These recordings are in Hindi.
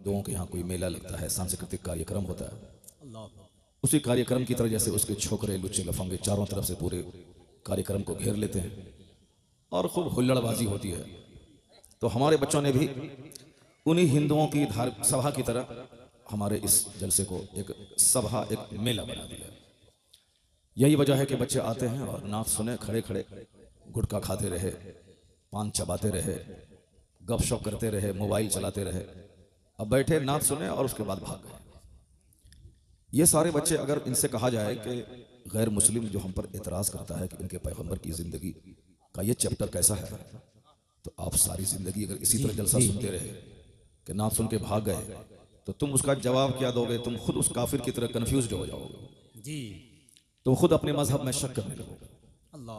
हिंदुओं के यहाँ कोई मेला लगता है, सांस्कृतिक कार्यक्रम होता है, उसी कार्यक्रम की तरह जैसे उसके छोकरे लुच्चे लफंगे चारों तरफ से पूरे कार्यक्रम को घेर लेते हैं और खूब हुल्लड़बाजी होती है। तो हमारे बच्चों ने भी उन्हीं हिंदुओं की धार्मिक सभा की तरह हमारे इस जलसे को एक सभा, एक मेला बना दिया। यही वजह है कि बच्चे आते हैं और नात सुने, खड़े खड़े गुटखा खाते रहे, पान चबाते रहे, गपशप करते रहे, मोबाइल चलाते रहे। अब बैठे नात सुने और उसके बाद भाग गए। ये सारे बच्चे, अगर इनसे कहा जाए कि गैर मुस्लिम जो हम पर एतराज करता है कि इनके पैगंबर की जिंदगी का ये चैप्टर कैसा है, तो आप सारी जिंदगी अगर इसी तरह जलसा सुनते रहे कि नात सुन के भाग गए, तो तुम उसका जवाब क्या दोगे? तुम खुद उस काफिर की तरह कंफ्यूज हो जाओगे जी। तुम खुद अपने मजहब में शक करने लगोगे। अल्लाह।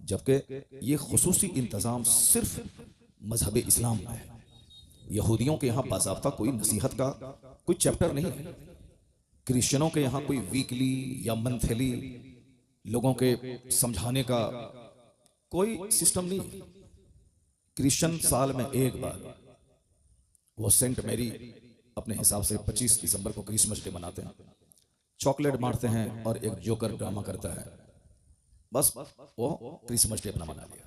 जबकि ये खुसूसी इंतजाम सिर्फ मजहब इस्लाम में है। यहूदियों के यहाँ बाज़ाब्ता कोई नसीहत का कोई चैप्टर नहीं है। क्रिश्चियनों के यहाँ कोई वीकली या मंथली लोगों के समझाने का कोई सिस्टम नहीं है। क्रिश्चियन साल में एक बार वो सेंट मैरी अपने हिसाब से 25 दिसंबर को क्रिसमस डे मनाते हैं, चॉकलेट बांटते हैं और एक जोकर ड्रामा करता है, बस वो क्रिसमस डे अपना मना लिया।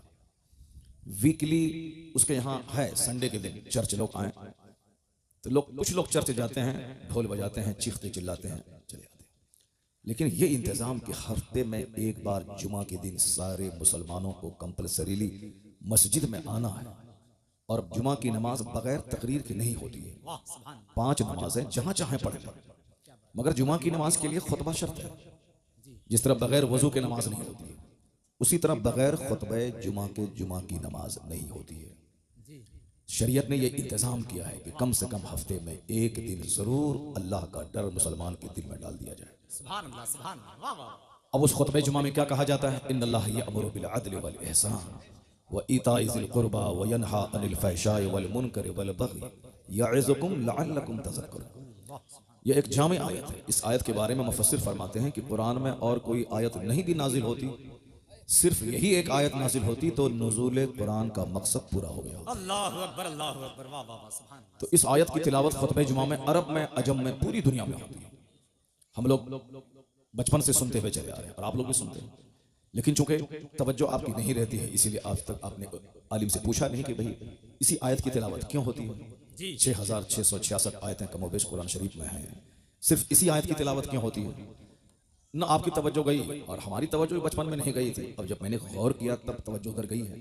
वीकली उसके यहाँ है, संडे के दिन चर्च लोग आए तो कुछ लोग चर्च जाते हैं, ढोल बजाते हैं, चीखते चिल्लाते हैं, चले जाते हैं। लेकिन ये इंतजाम कि हफ्ते में एक बार जुमा के दिन सारे मुसलमानों को कंपलसरीली मस्जिद में आना है और जुमा की नमाज बगैर तकरीर की नहीं होती है। 5 नमाजें जहां चाहे पढ़े, मगर जुमा की नमाज के लिए खुतबा शर्त है। जिस तरह बगैर वजू के नमाज नहीं होती है, उसी तरह बगैर खुतबे जुमा के जुमा की नमाज नहीं होती है। शरीयत ने यह इंतजाम किया है कि कम से कम हफ्ते में एक दिन जरूर अल्लाह का डर मुसलमान के दिल में डाल दिया जाए। सुभान अल्लाह, सुभान अल्लाह। अब उस खुतबे जुमा में क्या कहा जाता है? इन्नल्लाह यअमुरु बिल अदल वल इहसान व इताइ ज़िल कुर्बा व यनहा अनिल फहशाइ वल मुनकर वल बग़ी यअज़ुकुम लअल्लकुम तज़क्करून। यह एक जामे आयत है। इस आयत के बारे में मुफस्सिर फरमाते हैं कि कुरान में और कोई आयत नहीं भी नाजिल होती, सिर्फ यही एक आयत नाजिल होती तो नुज़ूल कुरान का मकसद पूरा हो गया। अल्लाहु अकबर, अल्लाहु अकबर, वाह वाह वाह, सुभान। तो इस आयत की तिलावत खुतबे जुमा में अरब में, अजम में, पूरी दुनिया में होती है। हम लोग बचपन से सुनते हुए चले आ रहे हैं और आप लोग भी सुनते हैं, लेकिन चूंकि तवज्जो आपकी नहीं रहती है, इसीलिए आज तक आपने आलिम से पूछा नहीं कि भाई इसी आयत की तिलावत क्यों होती है। 6666 आयतें कमोबेश कुरान शरीफ में हैं, सिर्फ इसी आयत की तिलावत क्यों होती है? न आपकी तवज्जो गई और हमारी तवज्जो बचपन में नहीं गई थी। अब जब मैंने गौर किया तब तवज्जो उधर गई है।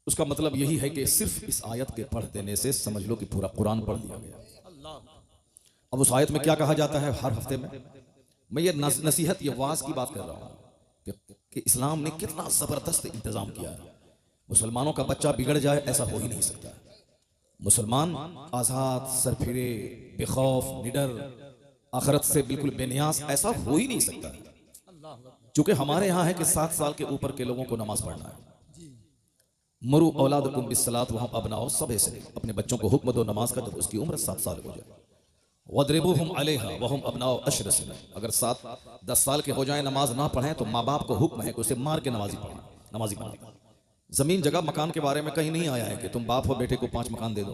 उसका मतलब यही है कि सिर्फ इस आयत के पढ़ देने से समझ लो कि पूरा कुरान पढ़ दिया गया। अब उस आयत में क्या कहा जाता है? हर हफ्ते में मैं ये नसीहत, ये वाज की बात कर रहा हूँ कि इस्लाम ने कितना जबरदस्त इंतजाम किया है। मुसलमानों का बच्चा बिगड़ जाए ऐसा हो ही नहीं सकता। मुसलमान आजाद, सरफिरे, बेखौफ, निडर, आखिरत से बिल्कुल बेनियाज ऐसा हो ही नहीं सकता। क्योंकि हमारे यहाँ है कि 7 साल के ऊपर के लोगों को नमाज पढ़ना है। मरु औलादकुम बिस्सलात, वहां अपनाओ सब ऐसे अपने बच्चों को हुक्म दो नमाज का जब उसकी उम्र 7 साल हो जाए। वद्रिबूहुम अलैहा वहुम अबनाउ अशर सिन, अगर 7-10 साल के हो जाए नमाज ना पढ़ें तो माँ बाप को हुक्म है कि उसे मार के नमाजी बनाना। जमीन जगह मकान के बारे में कहीं नहीं आया है कि तुम बाप हो बेटे को 5 मकान दे दो,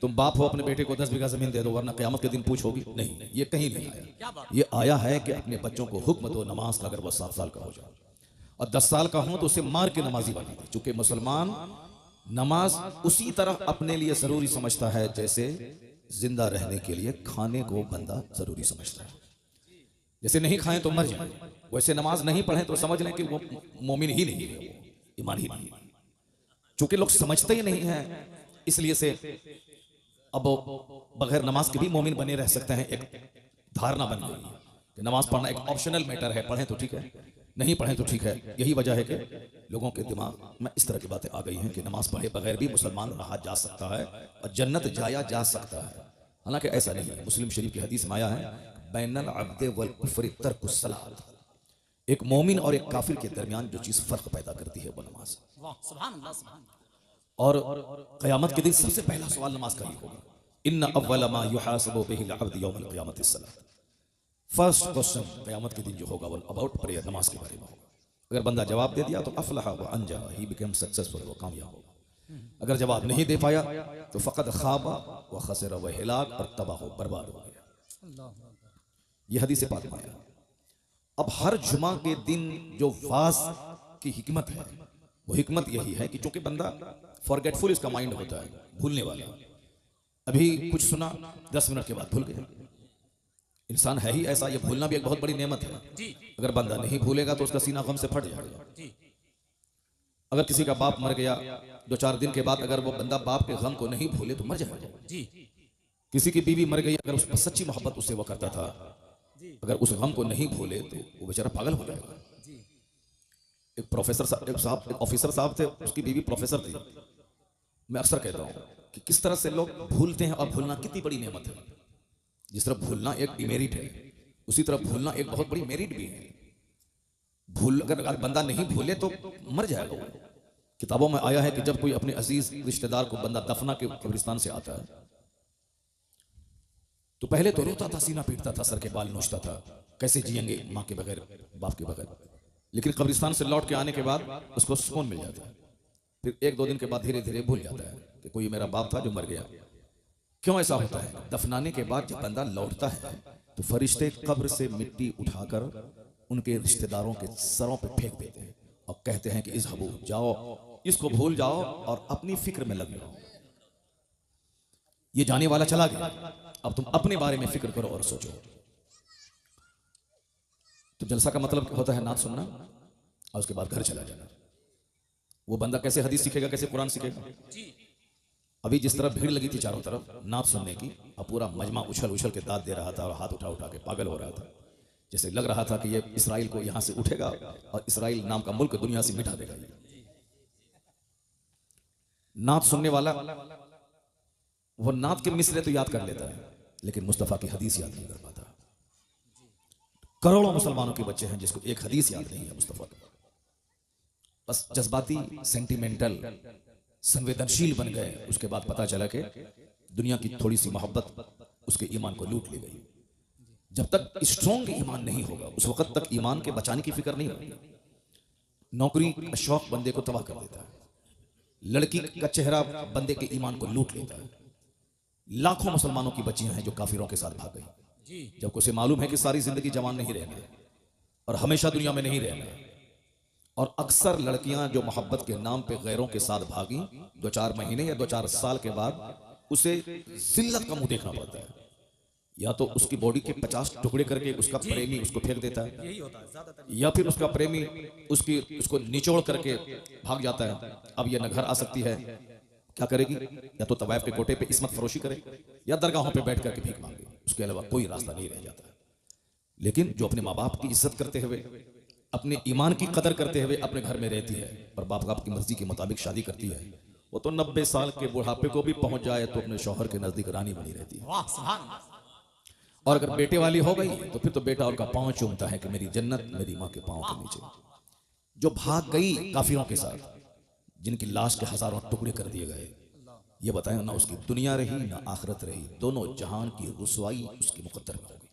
तुम बाप हो अपने बेटे को 10 बीघा जमीन दे दो वरना क़यामत के दिन पूछोगी। नहीं, ये कहीं नहीं आया। ये आया है कि अपने बच्चों को हुक्म दो नमाज का, अगर वह 7 साल का हो जाए और 10 साल का हो तो उसे मार के नमाजी बना दे। चूंकि मुसलमान नमाज उसी तरह अपने लिए जरूरी समझता है जैसे जिंदा रहने के लिए खाने को बंदा जरूरी समझता है। जैसे नहीं खाएं तो मर जाए, वैसे नमाज नहीं पढ़ें तो समझ लें कि वो मोमिन ही नहीं है, वो ईमान ही नहीं है। चूंकि लोग समझते ही नहीं है, इसलिए से अब बगैर नमाज के भी मोमिन बने रह सकते हैं। एक धारणा बन गई है कि नमाज पढ़ना एक ऑप्शनल मैटर है, पढ़ें तो ठीक है, नहीं पढ़ें तो ठीक है। यही वजह है कि लोगों के दिमाग में इस तरह की बातें आ गई हैं कि नमाज पढ़े बगैर भी मुसलमान रहा जा सकता है और जन्नत जाया जा सकता है। हालांकि ऐसा नहीं है। मुस्लिम शरीफ की हदीस में आया है, बैनल अब्द वल कुफ्र तर्कुस सलात, एक मोमिन और एक काफिर के दरमियान जो चीज फर्क पैदा करती है वो नमाज। सुभान अल्लाह, सुभान अल्लाह। और क़यामत के दिन सबसे पहला सवाल नमाज का ही होगा। इन्ना अव्वल मा युहासबु बिहिल अब्द यौमल क़ियामति सलात। फर्स्ट क्वेश्चन क़यामत के दिन जो होगा वो अबाउट प्रेयर, नमाज के बारे में होगा। अगर बंदा जवाब दे दिया तो अफलहा व अंजा, ही बिकम सक्सेसफुल, वो कामयाब होगा। अगर जवाब नहीं दे पाया तो फ़कत खाबा व खसर व हिलाक, और तबाह बर्बाद हो गया। यह हदीस पाक में आया। अब हर जुमा के दिन जो वाज की हिकमत है, वो हिकमत यही है कि चूंकि बंदा फॉरगेटफुल इसका माइंड होता है, भूलने वाला, अभी कुछ सुना 10 मिनट के बाद भूल गया। इंसान है ही ऐसा, ये भूलना भी एक बहुत बड़ी नेमत है। अगर बंदा नहीं भूलेगा तो उसका सीना गम से फट जाएगा। अगर किसी का बाप मर गया 2-4 दिन के बाद, अगर वो बंदा बाप के गम को नहीं भूले तो मर जाएगा। किसी की बीवी मर गई, अगर उस पर सच्ची मोहब्बत उससे वो करता था, अगर उस गम को नहीं भूले तो वो बेचारा पागल हो जाएगा। एक प्रोफेसर साहब, एक ऑफिसर साहब थे, उसकी बीवी प्रोफेसर थी। मैं अक्सर कहता हूँ कि किस तरह से लोग भूलते हैं, और भूलना कितनी बड़ी नेमत है। जिस तरह भूलना एक डिमेरिट है, उसी तरह भूलना एक बहुत बड़ी मेरिट भी है। अगर बंदा नहीं भूले तो मर जाएगा वो। किताबों में आया है कि जब कोई अपने अजीज रिश्तेदार को बंदा दफना के कब्रिस्तान से आता है तो पहले तो रोता था, सीना पीटता था, सर के बाल नोचता था, कैसे जिएंगे माँ के बगैर, बाप के बगैर। लेकिन कब्रिस्तान से लौट के आने के बाद उसको सुकून मिल जाता है। फिर 1-2 दिन के बाद धीरे धीरे भूल जाता है कि कोई मेरा बाप था जो मर गया। क्यों ऐसा होता है? दफनाने के बाद जब बंदा लौटता है तो फरिश्ते कब्र से मिट्टी उठाकर उनके रिश्तेदारों के सरों पे फेंक देते हैं और कहते हैं कि इज़हबू, जाओ, इसको भूल जाओ और अपनी फिक्र में लग जाओ। ये जाने वाला चला गया, अब तुम अपने बारे में फिक्र करो और सोचो। तो जलसा का मतलब होता है नात सुनना और उसके बाद घर चला जाना। वो बंदा कैसे हदीस सीखेगा, कैसे कुरान सीखेगा? अभी जिस तरह भीड़ लगी थी चारों तरफ नात सुनने की, और पूरा मजमा उछल उछल के दाद दे रहा था और हाथ उठा उठा के पागल हो रहा था, जैसे लग रहा था कि ये इसराइल को यहां से उठेगा और इसराइल नाम का मुल्क दुनिया से मिटा देगा। नात सुनने वाला वो नात के मिसरे तो याद कर लेता है, लेकिन मुस्तफा की हदीस याद नहीं कर पाता। करोड़ों मुसलमानों के बच्चे हैं जिसको एक हदीस याद नहीं है मुस्तफा का। बस जज्बाती, सेंटिमेंटल, संवेदनशील बन गए। उसके बाद पता चला कि दुनिया की थोड़ी सी मोहब्बत उसके ईमान को लूट ले गई। जब तक स्ट्रॉन्ग ईमान नहीं होगा उस वक्त तक ईमान के बचाने की फिक्र नहीं होगी। नौकरी का शौक बंदे को तबाह कर देता है, लड़की का चेहरा बंदे के ईमान को लूट लेता है। लाखों मुसलमानों की बच्चियां हैं जो काफिरों के साथ भाग गई, जब उसे मालूम है कि सारी जिंदगी जवान नहीं रहना और हमेशा दुनिया में नहीं रहना। और अक्सर लड़कियां जो मोहब्बत के नाम पे गैरों के साथ भागी, 2-4 महीने या 2-4 साल के बाद उसे जिल्लत का मुंह देखना पड़ता है। या तो उसकी बॉडी के 50 टुकड़े करके उसका प्रेमी उसको फेंक देता है, या फिर उसका प्रेमी उसको निचोड़ करके भाग जाता है। अब यह न घर आ सकती है, क्या करेगी? या तो तवाइफ के कोटे पे इस्मत फरोशी करे या दरगाहों पे बैठ करके भीख मांगे, उसके अलावा कोई रास्ता नहीं रह जाता। लेकिन जो अपने माँ बाप की इज्जत करते हुए, अपने ईमान की कदर करते हुए अपने घर में रहती है और बाप बाप की मर्जी के मुताबिक शादी करती है, वो तो 90 साल के बुढ़ापे को भी पहुंच जाए तो अपने शौहर के नजदीक रानी बनी रहती है। और अगर बेटे वाली हो गई तो फिर तो बेटा उनका पांव चूमता है कि मेरी जन्नत मेरी माँ के पांव के नीचे। जो भाग गई काफिरों के साथ, जिनकी लाश के हजारों टुकड़े कर दिए गए, ये बताएं ना उसकी दुनिया रही ना आखिरत रही, दोनों जहान की रुसवाई उसके मुकद्दर में हो गई।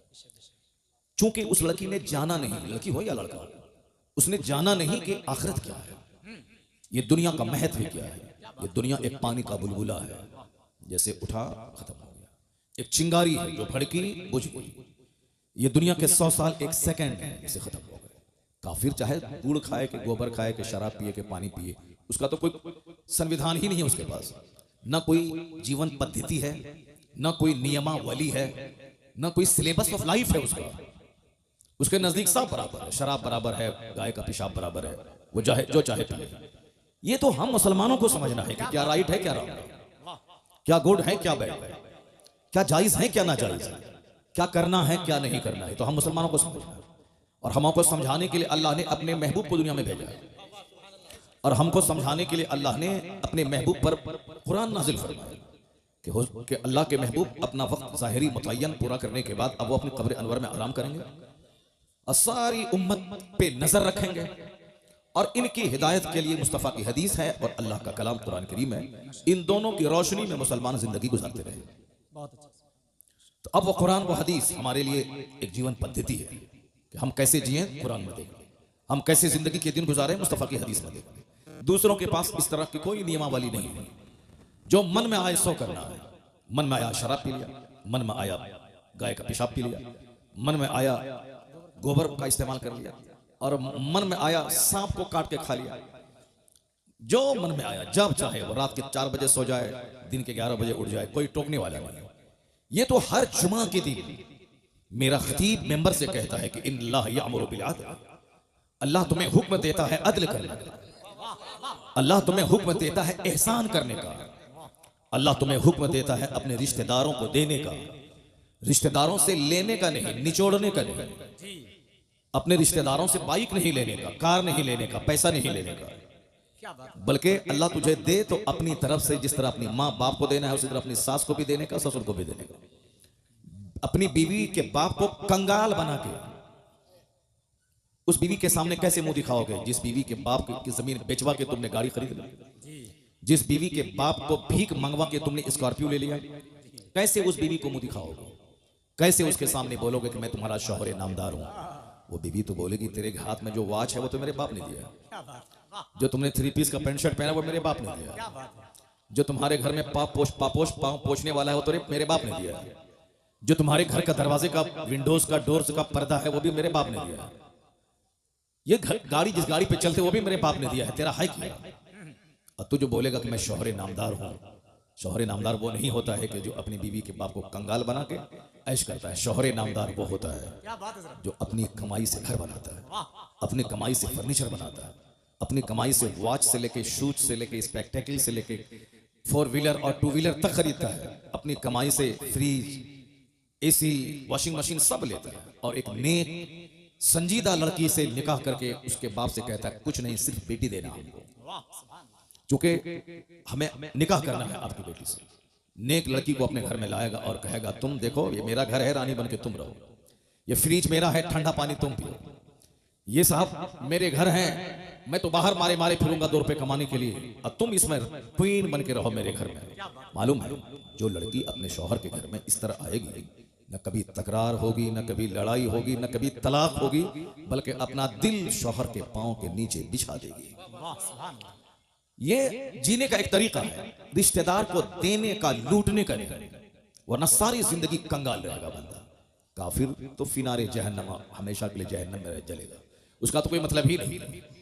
चूंकि उस लड़की ने जाना नहीं, लड़की हो या लड़का, उसने जाना नहीं कि आखिरत क्या है, ये दुनिया का महत्व क्या है। ये दुनिया एक पानी का बुलबुला है, जैसे उठा खत्म हो गया, एक चिंगारी है जो भड़की बुझ गई। ये दुनिया के 100 साल एक सेकंड है, इसे खत्म हो गए। काफिर चाहे गुड़ खाए कि गोबर खाए कि शराब पिए कि पानी पिए, उसका तो कोई संविधान ही नहीं है उसके पास, ना कोई जीवन पद्धति है, ना कोई नियमावली है, ना कोई सिलेबस ऑफ लाइफ है उसका। उसके नजदीक सब बराबर है, शराब बराबर है, गाय का पेशाब बराबर है, वो जो चाहे पिए। ये तो हम मुसलमानों को समझना है कि क्या राइट है क्या रॉन्ग है, क्या गुड है क्या बैड है, क्या जायज है क्या ना जायज है, क्या करना है क्या नहीं करना है। तो हम मुसलमानों को समझना है, और हमको समझाने के लिए अल्लाह ने अपने महबूब को दुनिया में भेजा है, और हमको समझाने के लिए अल्लाह ने अपने महबूब पर कुरान नाजिल फरमाया कि अल्लाह के महबूब अपना वक्त ज़ाहिरी मुतय्यन पूरा करने के बाद अब वो अपनी कब्र अनवर में आराम करेंगे और सारी उम्मत पे नजर रखेंगे, और इनकी हिदायत के लिए मुस्तफ़ा की हदीस है और अल्लाह का कलाम कुरान करीम है। इन दोनों की रोशनी में मुसलमान जिंदगी गुजारते रहे। तो अब वो कुरान वो हदीस हमारे लिए एक जीवन पद्धति है कि हम कैसे जिए कुरान में देखें, हम कैसे जिंदगी के दिन गुजारें मुस्तफ़ा की हदीस में देखें। दूसरों के पास इस तरह की कोई नियमावली नहीं है। जो मन में आए सो करना है। मन में आया शराब पी लिया, मन में आया गाय का पेशाब पी लिया, मन में आया गोबर का इस्तेमाल कर लिया, और मन में आया सांप को काट के खा लिया। जो मन में आया, जब चाहे वो रात के 4 बजे सो जाए, दिन के 11 बजे उठ जाए, कोई टोकने वाला नहीं। ये तो हर जुमा के दिन मेरा खतीब मेंबर से कहता है कि इन्नल्लाह यअमुरु बिल अदल, अल्लाह तुम्हें हुक्म देता है अदल करने का, अल्लाह तुम्हें हुक्म देता है एहसान करने का, अल्लाह तुम्हें हुक्म देता है अपने रिश्तेदारों को देने का, रिश्तेदारों से लेने का नहीं, निचोड़ने का नहीं, अपने रिश्तेदारों से बाइक नहीं लेने का, कार नहीं लेने का, पैसा नहीं लेने का, बल्कि अल्लाह तुझे दे तो अपनी तरफ से जिस तरह अपनी माँ बाप को देना है उसी तरह अपनी सास को भी देने का, ससुर को भी देने का। अपनी बीवी के बाप को कंगाल बना के उस बीवी के सामने कैसे मुंह दिखाओगे जिस बीवी के बाप की जमीन बेचवा के तुमने गाड़ी खरीद ली, जिस बीवी के बाप को भीख मंगवा के तुमने स्कॉर्पियो ले लिया, कैसे उस बीवी को मुंह दिखाओगे? कैसे उसके सामने बोलोगे कि मैं तुम्हारा शौहर नामदार हूं? वो बीवी तो बोलेगी तेरे हाथ में जो वॉच है वो तो मेरे बाप ने दिया, जो तुमने 3 पीस का पैंट शर्ट पहना वो मेरे बाप ने दिया, जो तुम्हारे घर में पाँव पोछने वाला है वो तो मेरे बाप ने दिया, जो तुम्हारे घर का दरवाजे का विंडोज का डोर्स का पर्दा है वो भी मेरे बाप ने दिया, ये गाड़ी जिस गाड़ी पे चलते वो भी मेरे बाप ने दिया है, तेरा है क्या? और तू जो बोलेगा कि मैं शौहर नामदार हूं, शौहर नामदार वो नहीं होता है कि जो अपनी बीवी के बाप को कंगाल बना के ऐश करता है। शौहर नामदार वो होता है जो अपनी कमाई से घर बनाता है, अपनी कमाई से फर्नीचर बनाता है, अपनी कमाई से वॉच से लेके शूज से लेके स्पेक्टेकल से लेके 4 व्हीलर और 2 व्हीलर तक खरीदता है, अपनी कमाई से फ्रिज, एसी, वॉशिंग मशीन सब लेता है, और एक नेक संजीदा लड़की से निकाह करके उसके बाप से कहता है कुछ नहीं, सिर्फ बेटी देना हमको, चूंकि हमें निकाह करना है आपकी बेटी से। नेक लड़की को अपने घर में लाएगा और कहेगा तुम देखो ये मेरा घर है, रानी बन के तुम रहो, ये फ्रिज मेरा है, ठंडा पानी तुम पियो, ये साहब मेरे घर हैं, मैं तो बाहर मारे मारे फिरूंगा 2 रुपए कमाने के लिए, और तुम इसमें क्वीन बन के रहो मेरे घर में। मालूम है जो लड़की अपने शौहर के घर में इस तरह आएगी, न कभी तकरार होगी, न कभी लड़ाई होगी, न कभी तलाक होगी, बल्कि अपना दिल शौहर के पांव के नीचे बिछा देगी। ये जीने का एक तरीका है, रिश्तेदार को देने का, लूटने का नहीं, वरना सारी जिंदगी कंगाल रहेगा बंदा। काफिर तो फिनारे जहन्नम, हमेशा के लिए जहन्नम में जलेगा, उसका तो कोई मतलब ही नहीं।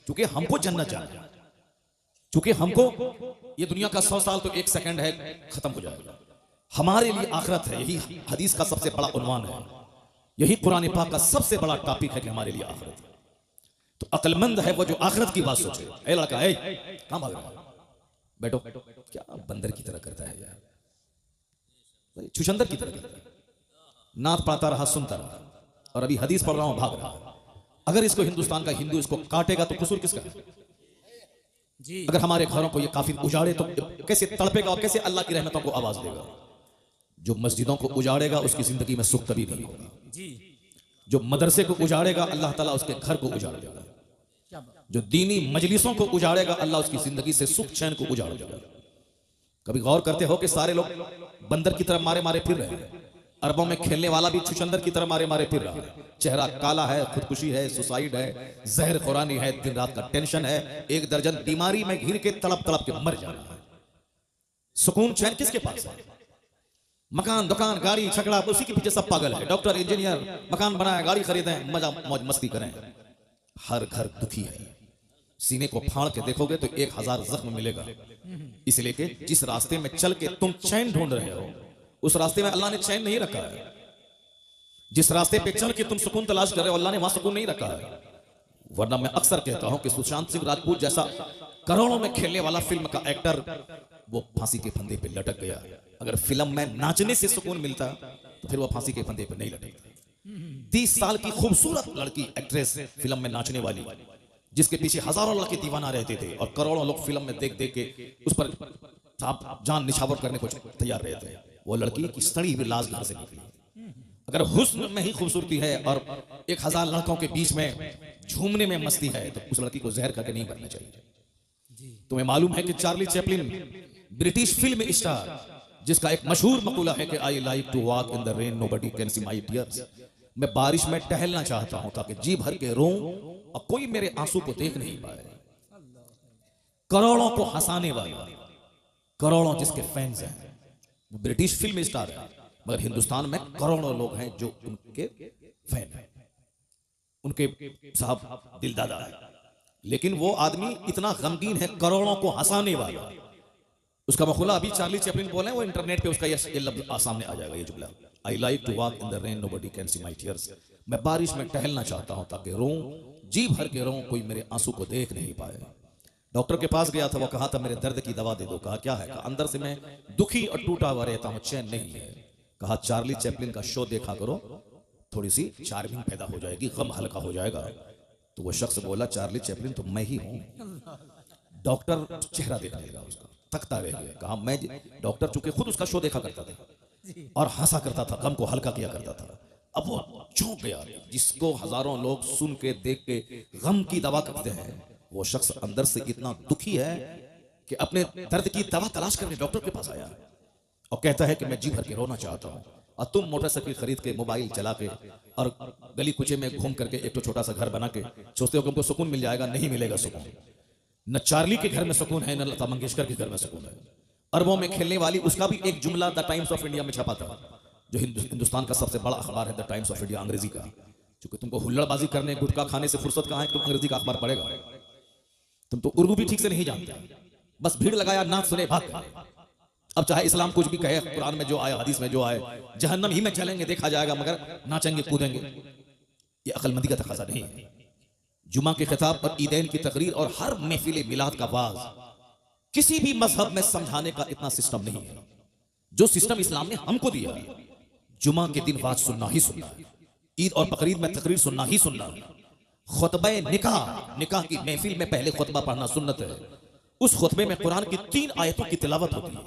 क्योंकि हमको जन्नत जाना है, क्योंकि हमको ये दुनिया का 100 साल तो 1 सेकंड है, खत्म हो जाएगा, हमारे लिए आखिरत है। यही हदीस का सबसे बड़ा उन्वान है, यही कुरान पाक का सबसे बड़ा टॉपिक है कि हमारे लिए आखिरत है। तो अक्लमंद है वो जो आखिरत की बात सोचे। ए लड़का, ए कहां भाग रहा है, बैठो, क्या बंदर की तरह करता है यार, छुछंदर की तरह करता है, नात पढ़ता रहा, सुनता रहा, और अभी हदीस पढ़ रहा हूं, भाग रहा। अगर इसको हिंदुस्तान का हिंदू इसको काटेगा तो कसूर किसका है? अगर हमारे घरों को ये काफिर उजाड़े तो कैसे तड़पेगा और कैसे अल्लाह की रहमतों को आवाज देगा? जो मस्जिदों को उजाड़ेगा उसकी जिंदगी में सुख कभी नहीं होगा, जो मदरसे को उजाड़ेगा अल्लाह ताला उसके घर को उजाड़ देगा, जो दीनी मजलिसों को उजाड़ेगा अल्लाह उसकी जिंदगी से सुख चैन को उजाड़ देगा। कभी गौर करते हो कि सारे लोग बंदर की तरह मारे मारे फिर रहे हैं, अरबों में खेलने वाला भी छुछंदर की तरह मारे मारे फिर रहा है, चेहरा काला है, खुदकुशी है, सुसाइड है, जहर खुरानी है, दिन रात का टेंशन है, 1 दर्जन बीमारी में घिर के तड़प तड़प के मर जाना है। सुकून चैन किसके पास है? मकान, दुकान, गाड़ी, छकड़ा, उसी के पीछे सब पागल है। डॉक्टर, इंजीनियर, मकान बनाए, गाड़ी खरीदें, मजा मौज मस्ती करें। हर घर दुखी है। सीने को फाड़ के देखोगे तो 1000 जख्म मिलेगा। इसलिए कि जिस रास्ते में चल के तुम चैन ढूंढ रहे हो उस रास्ते में अल्लाह ने चैन नहीं रखा है। जिस रास्ते पे चल के तुम सुकून तलाश कर रहे हो अल्लाह ने वहां सुकून नहीं रखा है। वरना मैं अक्सर कहता हूं कि सुशांत सिंह राजपूत जैसा करोड़ों में खेलने वाला फिल्म का एक्टर वो फांसी के फंदे पे लटक गया। अगर फिल्म में नाचने से सुकून मिलता तो फिर वो फांसी के फंदे पे नहीं लटकता। 30 साल की खूबसूरत लड़की एक्ट्रेस फिल्म में नाचने वाली, जिसके पीछे हजारों लड़के दीवाना रहते थे और करोड़ों लोग फिल्म में देख देख के उस पर जान निछावर करने को तैयार रहते थे, वो लड़की की सड़ी हुई लाश घर से निकली। अगर हुस्न में ही खूबसूरती है और 1000 लड़कों के बीच में झूमने में मस्ती है तो उस लड़की को जहर करके नहीं करना चाहिए। तुम्हें मालूम है कि Charlie Chaplin British film star, जिसका एक मशहूर मकूला है कि I like to walk in the rain nobody can see my tears, मैं बारिश में टहलना चाहता हूं ताकि जी भर के रोऊं और कोई मेरे आंसू को देख नहीं पाए। करोड़ों को हंसाने वाला, करोड़ों जिसके फैंस हैं, वो ब्रिटिश फिल्म स्टार है, मगर हिंदुस्तान में करोड़ों लोग हैं जो उनके फैन हैं, उनके साहब दिलदादा है। लेकिन वो आदमी इतना गमगीन है, करोड़ों को हंसाने वाला। उसका मखूला अभी चार्ली चैपलिन बोले, वो इंटरनेट पे उसका ये लफ्ज सामने आ जाएगा, ये जुमला, I like to walk in the rain nobody can see my tears. मैं बारिश में टहलना चाहता हूं ताकि रोऊं, जी भर के रोऊं, कोई मेरे आंसू को देख नहीं पाए। डॉक्टर के पास गया था, वो कहा था मेरे दर्द की दवा दे दो। कहा क्या है? कहा अंदर से मैं दुखी और टूटा हुआ रहता हूं, चैन नहीं है। कहा चार्ली चैपलिन का शो देखा करो, थोड़ी सी चार्मिंग पैदा हो जाएगी, गम हल्का हो जाएगा। तो वो शख्स बोला चार्ली चैपलिन तो मैं ही हूं। डॉक्टर चेहरा देखने लगा, उसका तकता रह गया। कहा मैं, डॉक्टर चूंकि खुद उसका शो देखा करता था और हंसा करता था, गम को हल्का किया करता था। अब वो चौंक गया, जिसको हजारों लोग सुन के देख के गम की दवा करते हैं, वो शख्स अंदर से इतना दुखी है कि अपने दर्द की दवा तलाश करने डॉक्टर के पास आया और कहता है कि मैं जी भर के रोना चाहता हूं, और तुम मोटरसाइकिल खरीद के, मोबाइल चला के और गली कुचे में घूम करके एक तो छोटा सा घर बना के सोचते हो कि हमको सुकून मिल जाएगा। नहीं मिलेगा सुकून। न चार्ली के घर में सुकून है, न लता मंगेशकर के घर में सुकून है। अरबों में खेलने वाली, उसका भी एक जुमला द टाइम्स ऑफ इंडिया में छपा था, जो हिंदुस्तान का सबसे बड़ा अखबार है, द टाइम्स ऑफ इंडिया, अंग्रेजी का। क्योंकि तुमको हुल्लड़बाजी करने, गुटखा खाने से फुर्सत कहां है, तुम अंग्रेजी का अखबार पढ़ेगा? तुम तो उर्दू भी ठीक से नहीं जानते, बस भीड़ लगाया, नाच सुने, भाग गए। अब चाहे इस्लाम कुछ भी कहे, कुरान में जो आए, हदीस में जो आए, जहन्नम ही में चलेंगे, देखा जाएगा, मगर नाचेंगे कूदेंगे। ये अक्लमंदी का तकाजा नहीं है। जुमा के खिताब पर ईदैन की तकरीर और हर महफिल मिलाद का वाज किसी भी मजहब में समझाने का इतना सिस्टम नहीं है जो सिस्टम इस्लाम ने हमको दिया। जुमा के दिन वाज सुनना ही सुनना, ईद और बकरीद में तकरीर सुनना ही सुनना, खुतबे निकाह, निकाह की महफिल में पहले खुतबा पढ़ना सुन्नत है। उस खुतबे में कुरान की 3 आयतों की तिलावत होती है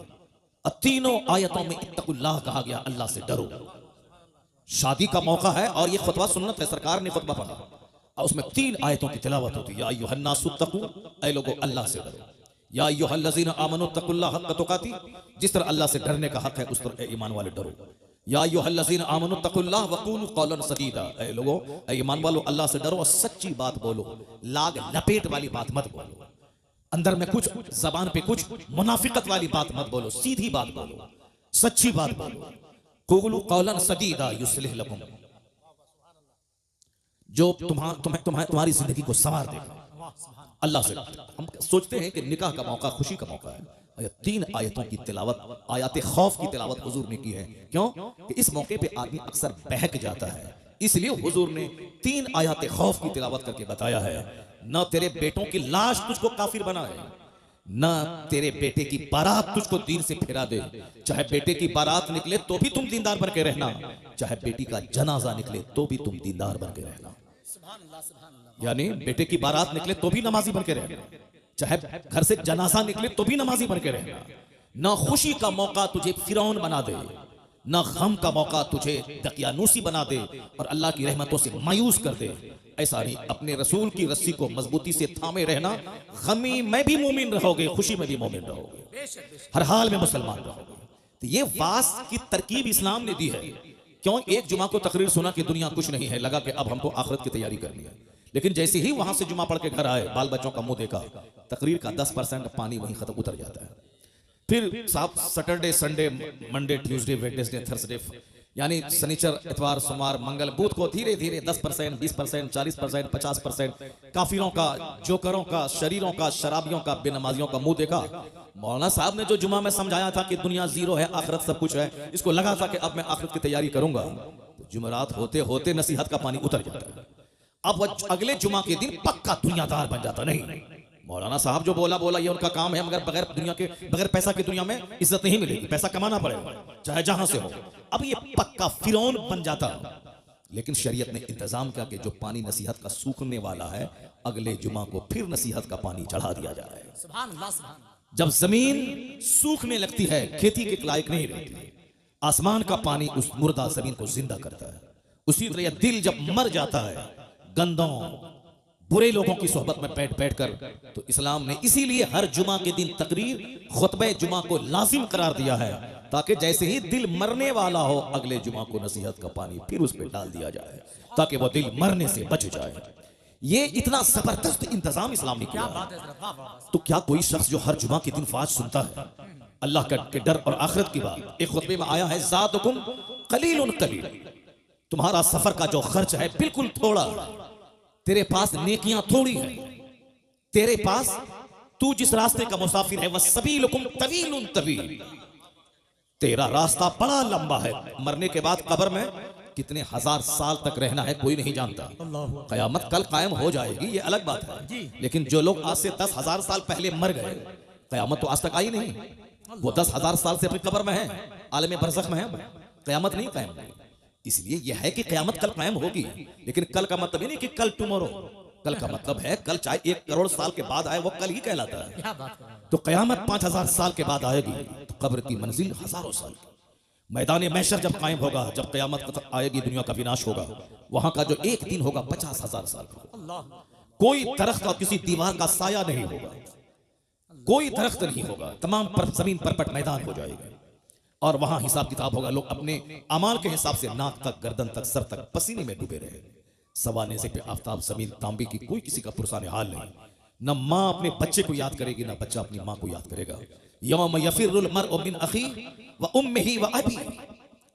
और तीनों आयतों में इत्तकुल्लाह कहा गया, अल्लाह से डरो। शादी का मौका है और ये खुतबा सुन्नत है, सरकार ने खुतबा पढ़ा और उसमें 3 आयतों की तिलावत होती है। या अय्युहन्नासुत्तकू, ऐ लोगो अल्लाह से डरो। या अय्युहल्लज़ीना आमनुत्तकुल्लाह हक़्क़ तुक़ाती, जिस तरह अल्लाह से डरने का हक है उस तरह ईमान वाले डरो। या अय्युहल्लज़ीना आमनुत्तकुल्लाह वक़ूलू क़ौलन सदीदा, ऐ लोगो, ऐ ईमान वालो अल्लाह से डरो और सच्ची बात बोलो, लाग लपेट वाली बात मत बोलो, अंदर में कुछ, जबान पे कुछ, मुनाफिकत वाली बात मत बोलो, सीधी बात बोलो, सच्ची बात बोलो। क़ूलू क़ौलन सदीदा युस्लिह लकुम, जो तुम्हारी जिंदगी को संवार देगा। अल्लाह से हम सोचते हैं कि निकाह का मौका खुशी का मौका है, और 3 आयतों की तिलावत, आयत खौफ की तिलावत हुजूर ने की है। क्यों? कि इस मौके पे आदमी अक्सर बहक जाता है, इसलिए हुजूर ने 3 आयत खौफ की तिलावत करके बताया है, न तेरे बेटों की लाश तुझको काफिर बनाए, न तेरे बेटे की बारात तुझको दीन से फिरा दे। चाहे बेटे की बारात निकले तो भी तुम दीनदार बन के रहना, चाहे बेटी का जनाजा निकले तो भी तुम दीनदार बन के रहना। यानी बेटे की बारात निकले तो भी नमाजी बन के रहना, चाहे घर से जनाजा निकले तो भी नमाजी बन के रहना। न खुशी का मौका तुझे फिरौन बना दे, न गम का मौका तुझे दकियानूसी बना दे और अल्लाह की रहमतों से मायूस कर दे। ऐसा नहीं, अपने रसूल की रस्सी को मजबूती से थामे रहना। गमी में भी मोमिन रहोगे, खुशी में भी मोमिन रहोगे, हर हाल में मुसलमान रहोगे। तो ये वास की तरकीब इस्लाम ने दी है। क्यों? एक जुमा को तकरीर सुना कि दुनिया कुछ नहीं है, लगा कि अब हमको आखिरत की तैयारी करनी है। लेकिन जैसे ही वहां से जुमा पढ़ के घर आए, बाल बच्चों का मुंह देखा, तकरीर का 10% पानी वहीं खत्म उतर जाता है। फिर साहब Saturday, Sunday, Monday, Tuesday, Wednesday, Thursday, यानी शनिचर, इतवार, सोमवार, मंगल, बुध को धीरे धीरे 10%, 20%, 40%, 50%, काफिरों का, जोकरों का, शरीरों का, शराबियों का, बेनमाजियों का मुंह देखा। मौलाना साहब ने जो जुमा में समझाया था कि दुनिया जीरो है, आखिरत सब कुछ है, इसको लगा था कि अब मैं आखिरत की तैयारी करूंगा। तो जुमेरात होते होते नसीहत का पानी उतर जाता है। अब अगले जुमा के दिन पक्का दुनियादार बन जाता। नहीं, मौलाना साहब जो बोला ये उनका काम है, मगर बगैर पैसा की दुनिया में इज्जत नहीं मिलेगी, पैसा कमाना पड़ेगा चाहे जहां से हो। अब ये पक्का फिरौन बन जाता। लेकिन शरीयत ने इंतजाम किया कि जो पानी नसीहत का सूखने वाला है, अगले जुमा को फिर नसीहत का पानी चढ़ा दिया जाए। सुभान अल्लाह, सुभान अल्लाह। जब जमीन सूखने लगती है, खेती के लायक नहीं रहती, आसमान का पानी उस मुर्दा जमीन को जिंदा करता है। उसी तरह दिल जब मर जाता है गंदों बुरे लोगों की सोहबत में बैठ बैठ कर, तो इस्लाम ने इसीलिए हर जुमा के दिन तकरीर, खुतबे जुमा को लाजिम करार दिया है, ताकि जैसे ही दिल मरने वाला हो, अगले जुमा को नसीहत का पानी फिर उस पर डाल दिया जाए, ताकि वो दिल मरने से बच जाए। ये इतना जबरदस्त इंतजाम इस्लाम ने किया। तो क्या कोई शख्स जो हर जुमा के दिन फाज सुनता है अल्लाह के डर और आखिरत की बात, एक खुतबे में आया है ज़ातुकुम कलीलुन कलील, तुम्हारा सफर का जो खर्च है बिल्कुल थोड़ा, तेरे पास नेकियां थोड़ी है, तेरे पास तू जिस रास्ते का मुसाफिर है वह सबीलुकुम तवीलुन तवील, तेरा रास्ता बड़ा लंबा है। मरने के बाद कब्र में कितने हजार साल तक रहना है कोई नहीं जानता। कयामत कल कायम हो जाएगी ये अलग बात है, लेकिन जो लोग आज से 10,000 साल पहले मर गए, कयामत तो आज तक आई नहीं, वो 10,000 साल से अपनी कब्र में है, आलम बरज़ख में है, कयामत नहीं कायम हुई। इसलिए यह है कि कयामत कल कायम होगी, लेकिन कल का मतलब ये नहीं कि कल टुमारो, कल का मतलब है कल चाहे 1 करोड़ साल के बाद आए वो कल ही कहलाता है। तो कयामत 5,000 साल के बाद आएगी, तो कब्र की मंजिल हजारों साल। मैदान महशर जब कायम होगा, जब कयामत आएगी, दुनिया का विनाश होगा, वहां का जो एक दिन होगा 50,000 साल का। कोई दरख्त और किसी दीवार का साया नहीं होगा, कोई दरख्त नहीं होगा, तमाम जमीन परपट मैदान हो जाएगा और वहां हिसाब किताब होगा। लोग अपने अमाल के हिसाब से नाक तक, गर्दन तक, सर तक पसीने में डूबे रहे। सवाने से पे आफ्ताब जमीन तांबे की कोई किसी का पुरसाने हाल नहीं। न माँ अपने बच्चे को याद करेगी, न बच्चा अपनी माँ को याद करेगा। यौम यफिरुल मर्उ मिन अखी व उम्मिही व अबी,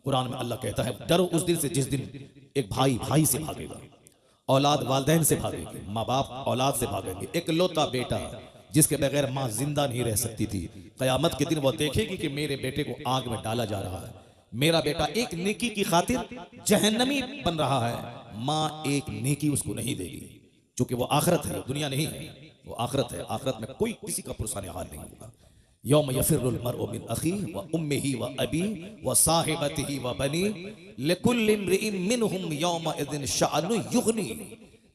कुरान में अल्लाह कहता है डरो उस दिन से जिस दिन एक भाई भाई से भागेगा, औलाद वालिदैन से भागेगी, माँ बाप औलाद से भागेंगे। एक लौता बेटा जिसके बगैर माँ जिंदा नहीं रह सकती थी, कयामत के दिन वो देखेगी कि मेरे बेटे को आग में डाला जा रहा है, मेरा बेटा एक नेकी की खातिर जहन्नमी बन रहा है, माँ एक नेकी उसको नहीं देगी, क्योंकि वो आखिरत है, दुनिया नहीं है, वो आखिरत है। आखिरत में कोई किसी का पुरसाने हाल नहीं होगा। यौम यफिरुल मर्उ मिन अखी व उम्मिही व अबी व साहिबतिही व बनी लिकुल्लि इम्रिइन मिनहुम यौम इज़िन शअनु युगनी।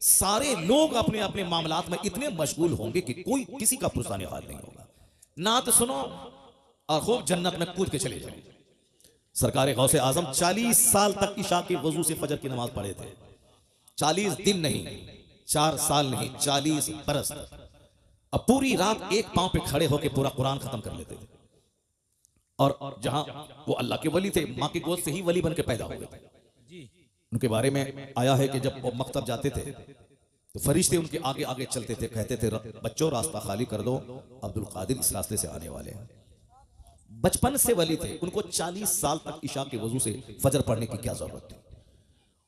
सारे लोग अपने अपने मामलात में इतने मशगूल होंगे कि कोई किसी का पुरसाने हाल नहीं होगा। नात सुनो और खूब जन्नत में कूद के चले जाओ। सरकार गौसे आजम 40 साल तक इशा के वजू से फजर की नमाज पढ़े थे। 40 दिन नहीं, 4 साल नहीं, 40 बरस। अब पूरी रात एक पांव पे खड़े होकर पूरा कुरान खत्म कर लेते थे। और जहां वो अल्लाह के वली थे, मां की गोद से ही वली बन के पैदा हुए थे। उनके बारे में आया है कि जब वो मकतब जाते थे तो फरिश्ते उनके आगे आगे चलते थे, कहते थे बच्चों रास्ता खाली कर दो, अब्दुल कादिर इस रास्ते से आने वाले हैं। बचपन से वली थे, उनको 40 साल तक इशा के वजू से फजर पढ़ने की क्या जरूरत थी?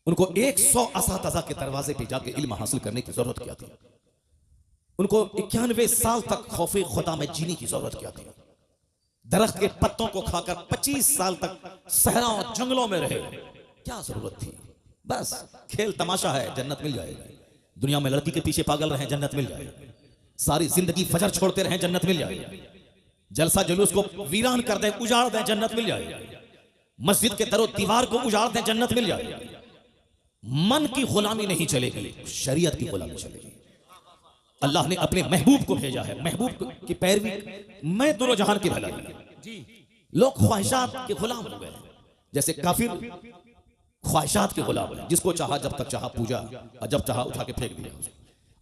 उनको 100 असातिज़ा के दरवाजे पे जाके इल्म हासिल करने की जरूरत क्या थी? उनको 91 साल तक खौफे खुदा में जीने की जरूरत क्या थी? दरख्त के पत्तों को खाकर 25 साल तक सहरा और जंगलों में रहे, क्या जरूरत थी? बस खेल तमाशा है, जन्नत मिल जाएगी। दुनिया में लड़की के पीछे पागल रहे, जन्नत मिल जाएगी। सारी जिंदगी फजर छोड़ते रहे, जन्नत मिल जाएगी। जलसा जुलूस को वीरान कर दें, उजाड़ दें, जन्नत मिल जाएगी। मस्जिद के दरो दीवार को उजाड़ दें, जन्नत मिल जाएगी। मन की गुलामी नहीं चलेगी, शरीयत की गुलामी चलेगी। अल्लाह ने अपने महबूब को भेजा है, महबूब की पैरवी मैं दोनों जहान की भलाई। लोग ख्वाहिशात के गुलाम हो गए, जैसे काफिर ख्वाहिशात के गुलाम है, जिसको चाहा जब तक चाहा पूजा और जब चाहा उठा के फेंक दिया,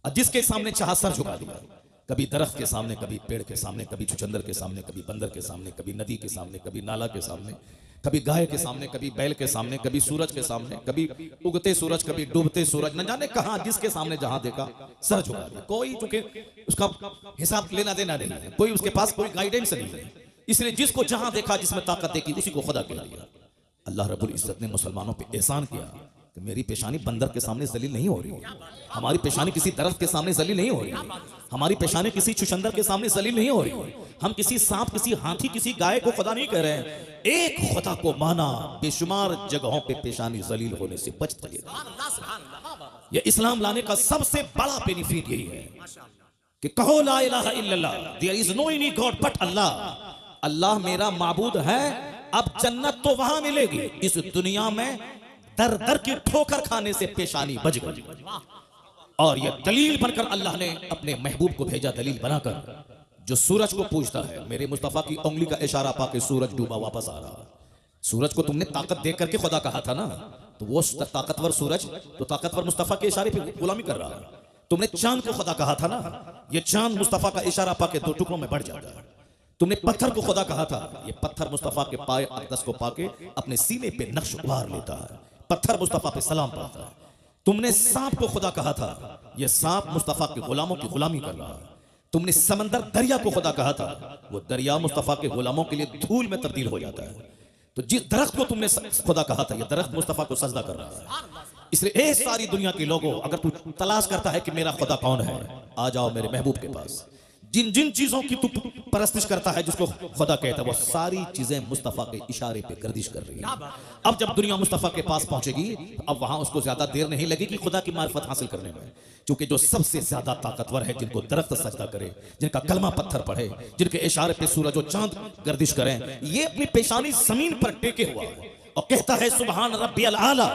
और जिसके सामने चाहा सर झुका दिया। कभी दरख्त के सामने, कभी पेड़ के सामने, कभी चुचंदर के सामने, कभी बंदर के सामने, कभी नदी के सामने, कभी नाला के सामने, कभी गाय के सामने, कभी बैल के सामने, कभी सूरज के सामने, कभी उगते सूरज, कभी डूबते सूरज, न जाने कहां जिसके सामने जहां देखा सर झुका दिया। कोई चूंकि उसका हिसाब लेना देना नहीं है, कोई उसके पास कोई गाइडेंस नहीं है, इसलिए जिसको जहां देखा, जिसमें ताकत देखी, उसी को खुदा कह दिया। अल्लाह रब्बुल इज्जत ने मुसलमानों पे एहसान किया कि मेरी पेशानी बंदर के सामने जलील नहीं हो रही, हमारी पेशानी किसी दरख्त के सामने जलील नहीं हो रही, हमारी पेशानी किसी चुचंदर के सामने जलील नहीं हो रही, हम किसी सांप, किसी हाथी, किसी गाय को खुदा नहीं कह रहे हैं। एक खुदा को माना, बेशुमार जगहों पे पेशानी जलील होने से बच सकेगा। यह इस्लाम लाने का सबसे बड़ा बेनिफिट यही है कि कहो ला इलाहा इल्लल्लाह, there is no any god but Allah. अल्लाह मेरा माबूद है। अब जन्नत तो वहां मिलेगी, इस दुनिया में दर दर की ठोकर खाने से पेशानी बच गई। और यह दलील बनकर अल्लाह ने अपने महबूब को भेजा, दलील बनाकर, जो सूरज को पूछता है। मेरे मुस्तफा की उंगली का इशारा पाके सूरज डूबा वापस आ रहा। सूरज को तुमने ताकत देख करके खुदा कहा था ना, तो वो ताकतवर सूरज तो ताकतवर मुस्तफा के इशारे पे गुलामी कर रहा है। तुमने चांद को खुदा कहा था ना, ये चांद मुस्तफा का इशारा पाके 2 टुकड़ों में बढ़ जाता है। तुमने पत्थर को खुदा कहा था, ये पत्थर मुस्तफा के पाए अक़दस को पाके अपने सीने पे नक्श उभार लेता है। पत्थर मुस्तफा पे सलाम पढ़ता है। तुमने सांप को खुदा कहा था, यह सांप मुस्तफा के गुलामों की गुलामी कर रहा है। तुमने समंदर दरिया को खुदा कहा था, वो दरिया मुस्तफा के गुलामों के लिए धूल में तब्दील हो जाता है। तो जिस दरख्त को तुमने खुदा कहा था, यह दरख्त मुस्तफा को सजदा कर रहा है। इसलिए ए सारी दुनिया के लोगों, अगर तू तलाश करता है कि मेरा खुदा कौन है, आ जाओ मेरे महबूब के पास। जिन जिन चीजों की तू परस्तिश करता है, जिसको खुदा कहता है, वो सारी चीजें मुस्तफा के इशारे पे गर्दिश कर रही है। अब जब दुनिया मुस्तफा के पास पहुंचेगी, अब वहां उसको ज्यादा देर नहीं लगेगी खुदा की मार्फत हासिल करने में, क्योंकि जो सबसे ज्यादा ताकतवर है, जिनको दरख्त सजदा करे, जिनका कलमा पत्थर पढ़े, जिनके इशारे पे सूरज और चांद गर्दिश करें, ये अपनी पेशानी जमीन पर टेके हुआ है और कहता है सुभान रब्बियल आला।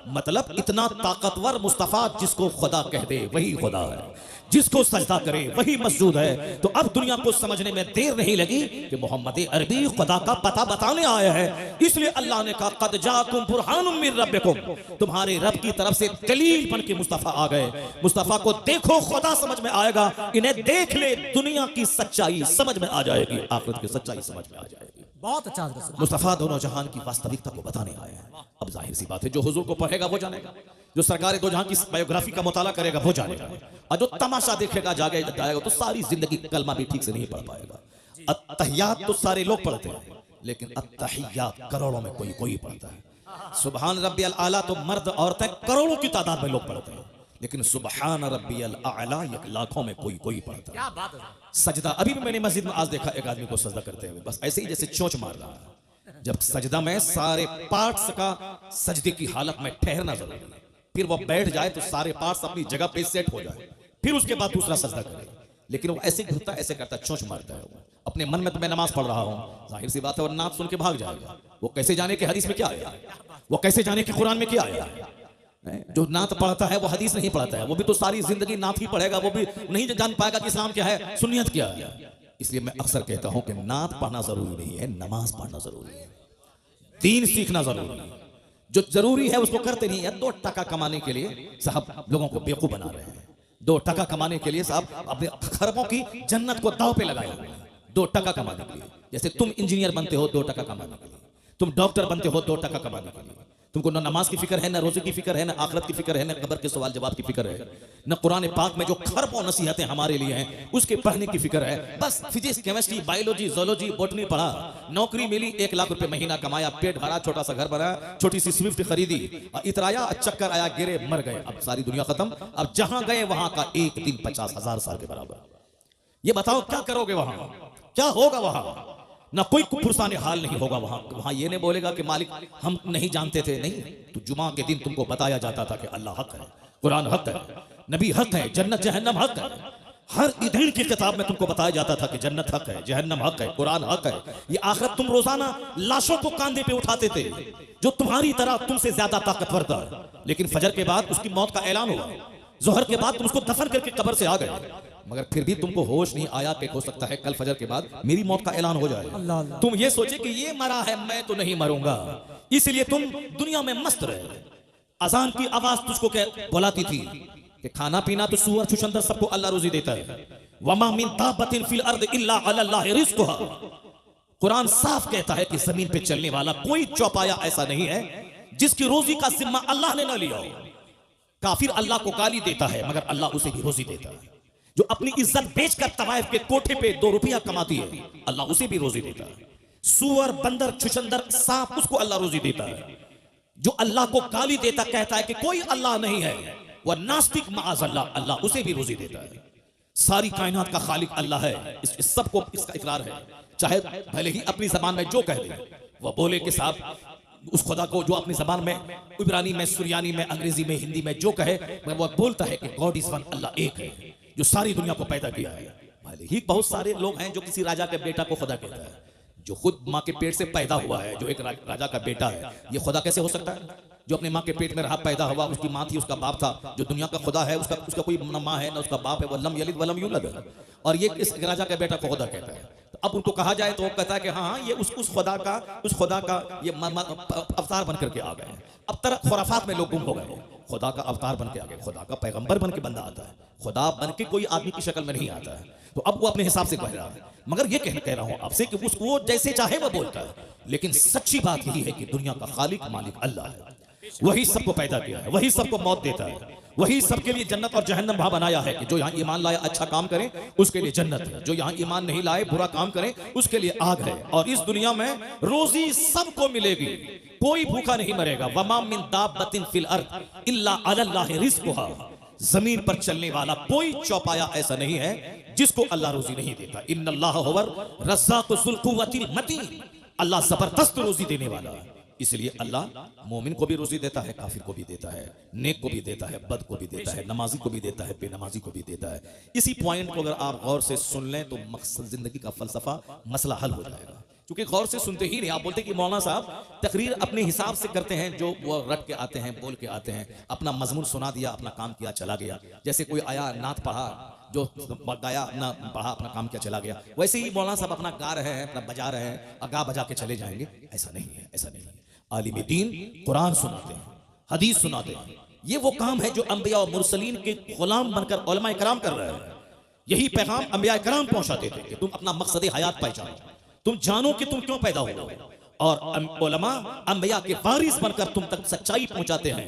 मतलब इतना ताकतवर मुस्तफा, जिसको खुदा कह दे वही खुदा है, जिसको सजदा करे वही मस्जूद है। तो अब दुनिया को समझने में देर नहीं लगी कि मोहम्मद अरबी खुदा का पता बताने आया है। इसलिए अल्लाह ने कहा कद जाकुम बुरहानुम मिन रब्बिकुम, तुम्हारे रब की तरफ से दलील बन के मुस्तफा आ गए। मुस्तफा को देखो, खुदा समझ में आएगा। इन्हें देख ले, दुनिया की सच्चाई समझ में आ जाएगी, आखिरत की सच्चाई समझ में आ जाएगी। बहुत अच्छा। मुस्तफा दोनों जहान की वास्तविकता को बताने आए हैं। अब जाहिर सी बात है, जो हुजूर को पढ़ेगा वो जानेगा, जो सरकार दो जहां की बायोग्राफी का मुताला करेगा वो जानेगा, और जो तमाशा देखेगा जाएगा तो सारी जिंदगी कलमा भी ठीक से नहीं पढ़ पाएगा। अत्तहियात तो सारे लोग पढ़ते हैं, लेकिन अत्तहियात करोड़ों में कोई पढ़ता है। सुभान रब्बियल आला तो मर्द औरतें करोड़ों की तादाद में लोग पढ़ते हैं, लेकिन सुभान रब्बियल आला लाखों में कोई पढ़ता है। क्या बात है। सजदा, अभी भी मैंने मस्जिद में आज देखा एक आदमी को सजदा करते हुए, बस ऐसे ही जैसे चोंच मार रहा है। जब सजदा में सारे पार्ट्स का सजदे की हालत में ठहरना जरूरी है, फिर वो बैठ जाए तो सारे पार्ट्स अपनी जगह पे सेट हो जाए, फिर उसके बाद दूसरा सजदा करे। लेकिन वो ऐसे घूमता ऐसे करता, चोंच मारता है। वो अपने मन में तो मैं नमाज पढ़ रहा हूँ, जाहिर सी बात है, और नात सुन के भाग जाएगा। वो कैसे जाने कि हदीस में क्या आया, वो कैसे जाने कि कुरान में क्या आया। जो नात पढ़ता है वो हदीस नहीं पढ़ता है, वो भी तो सारी जिंदगी नात ही पढ़ेगा, वो भी नहीं जान पाएगा कि इस्लाम क्या है, सुन्नियत क्या है। इसलिए मैं अक्सर कहता हूं कि नात पढ़ना जरूरी नहीं है, नमाज पढ़ना जरूरी है, दीन सीखना जरूरी है। जो जरूरी है उसको करते नहीं है। 2 टका कमाने के लिए साहब लोगों को बेवकूफ बना रहे हैं। 2 टका कमाने के लिए साहब अपने खरबों की जन्नत को दांव पे लगाए हुए हैं 2 टका कमाने के लिए। जैसे तुम इंजीनियर बनते हो 2 टका कमाने के लिए, तुम डॉक्टर बनते हो 2 टका कमाने के लिए। तुमको न नमाज की फिक्र है, न रोजे की फिक्र है, न आखिरत की फिक्र है, न कब्र के सवाल जवाब की फिक्र है, न कुरान पाक में जो खरबों नसीहतें हमारे लिए हैं उसके पढ़ने की फिक्र है। बस physics, chemistry, biology, zoology, botany पढ़ा, नौकरी मिली, 1 लाख रुपए महीना कमाया, पेट भरा, छोटा सा घर बना, छोटी सी स्विफ्ट खरीदी, इतराया, चक्कर आया, गिरे, मर गए। अब सारी दुनिया खत्म। अब जहां गए वहां का एक दिन 50,000 साल के बराबर। ये बताओ क्या करोगे वहां, क्या होगा वहां? ना कोई पुरसाने हाल नहीं होगा वहां। वहां ये नहीं बोलेगा कि मालिक हम नहीं जानते थे, नहीं। तो जुमा के दिन तुमको बताया जाता था कि अल्लाह हक है, कुरान हक है, नबी हक है, जन्नत जहन्नम हक है। हर ईद की किताब में तुमको बताया जाता था कि जन्नत हक है, जहन्नम हक है, कुरान हक है। ये आखिरत तुम रोजाना लाशों को कांधे पे उठाते थे जो तुम्हारी तरह तुमसे ज्यादा ताकतवर था, लेकिन फजर के बाद उसकी मौत का ऐलान हुआ, जोहर के बाद तुम उसको दफन करके कब्र से आ गए, मगर फिर भी तुमको होश नहीं आया कि हो सकता है कल फजर के बाद मेरी मौत का ऐलान हो जाए। तुम ये सोचे कि ये मरा है, मैं तो नहीं मरूंगा, इसलिए तुम दुनिया में मस्त रहे। अजान की आवाज तुझको बुलाती थी कि खाना पीना तो सूअर छुछंदर सबको अल्लाह रोजी देता है। वमा मिन दाब्बतिन फिल अर्द इल्ला अल्लाह रिज़्कुहा। कुरान साफ कहता है कि जमीन पे चलने वाला कोई चौपाया ऐसा नहीं है जिसकी रोजी का जिम्मा अल्लाह ने न लिया हो। काफिर अल्लाह को गाली देता है मगर अल्लाह उसे भी रोजी देता है। जो अपनी इज्जत बेचकर तवाइफ के कोठे पे 2 रुपया कमाती है, अल्लाह उसे भी रोजी देता है। सूअर, बंदर, छुछंदर, सांप, उसको अल्लाह रोजी देता है। जो अल्लाह को गाली देता कहता है कि कोई अल्लाह नहीं है, वह नास्तिक माअज़ अल्लाह, अल्लाह उसे भी रोजी देता है। सारी कायनात का खालिक अल्लाह है, इस सबको इसका इकरार है। चाहे भले ही अपनी जबान में जो कह दे, वह बोले कि साहब उस खुदा को जो अपनी जबान में, इब्रानी में, सुरियानी में, अंग्रेजी में, हिंदी में जो कहे, वह बोलता है कि गॉड इज वन, अल्लाह एक है जो सारी दुनिया को पैदा किया है। भले ही बहुत सारे लोग हैं जो किसी राजा के बेटा को खुदा कहता है, जो खुद माँ के पेट से पैदा हुआ है, जो एक राजा का बेटा है, ये खुदा कैसे हो सकता है? जो अपनी माँ के पेट में रहा, पैदा हुआ, उसकी माँ थी, उसका बाप था। जो दुनिया का खुदा है उसका कोई न माँ है न उसका बाप है, वल्लम यलिद वलम यूलद, और ये इस राजा का बेटा को खुदा कहता है। तो अब उनको कहा जाए तो वो कहता है कि हाँ ये उस खुदा का ये अवतार बन करके आ गए। अब तरह खुराफात में लोग गुम हो गए। खुदा का अवतार बन के आ गए, खुदा का पैगंबर बन के बंदा आता है, खुदा बन के कोई आदमी की शक्ल में नहीं आता है। तो अब वो अपने हिसाब से कह रहा है, मगर ये कह रहा हूं आपसे कि उसको जैसे चाहे वो बोलता है, लेकिन सच्ची बात यही है कि दुनिया का खालिक मालिक अल्लाह है। वही सबको पैदा किया है, वही सबको मौत देता है, वही सबके लिए जन्नत और जहन्नम वहां बनाया है कि जो यहाँ ईमान लाए अच्छा काम करे उसके लिए जन्नत है, जो यहाँ ईमान नहीं लाए बुरा काम करे उसके लिए आग है। और इस दुनिया में रोजी सबको मिलेगी, कोई भूखा नहीं मरेगा। वमा मिन दाब्बतिन फिल अर्द इल्ला अलल्लाहि रिज़्क़ुहा, जमीन पर चलने वाला कोई चौपाया ऐसा नहीं है जिसको अल्लाह रोजी नहीं देता। इन्नल्लाह हुवल रज़्ज़ाक़ु ज़ुल क़ुव्वतिल मतीन, अल्लाह जबरदस्त रोजी देने वाला है। इसलिए अल्लाह मोमिन को भी रोजी देता है, काफिर को भी देता है, नेक को भी देता है, बद को भी देता है, नमाजी को भी देता है, बेनमाजी को भी देता है। इसी पॉइंट को अगर आप गौर से सुन लें तो मकसद जिंदगी का फलसफा मसला हल हो जाएगा। क्योंकि गौर से सुनते ही नहीं, आप बोलते कि मौलाना साहब तकरीर अपने हिसाब से करते हैं, जो वो रट के आते हैं, बोल के आते हैं, अपना मजमून सुना दिया, अपना काम किया, चला गया। जैसे कोई आया नात पढ़ा, जो गाया अपना पढ़ा, अपना काम किया, चला गया। वैसे ही मौलाना साहब अपना गा रहे हैं, अपना बजा रहे हैं, गा बजा के चले जाएंगे। ऐसा नहीं है, ऐसा नहीं है। आलिम दीन कुरान सुनाते हैं, हदीस सुनाते हैं। ये वो काम है जो अंबिया और मुरसलीन के गुलाम बनकर उलमा कराम कर रहे हैं। यही पैगाम अंबिया कराम पहुंचाते थे कि तुम अपना मकसद हयात पहचानो, तुम जानो कि तुम क्यों पैदा हुए। और उलमा अंबिया के वारिस बनकर तुम तक सच्चाई पहुंचाते हैं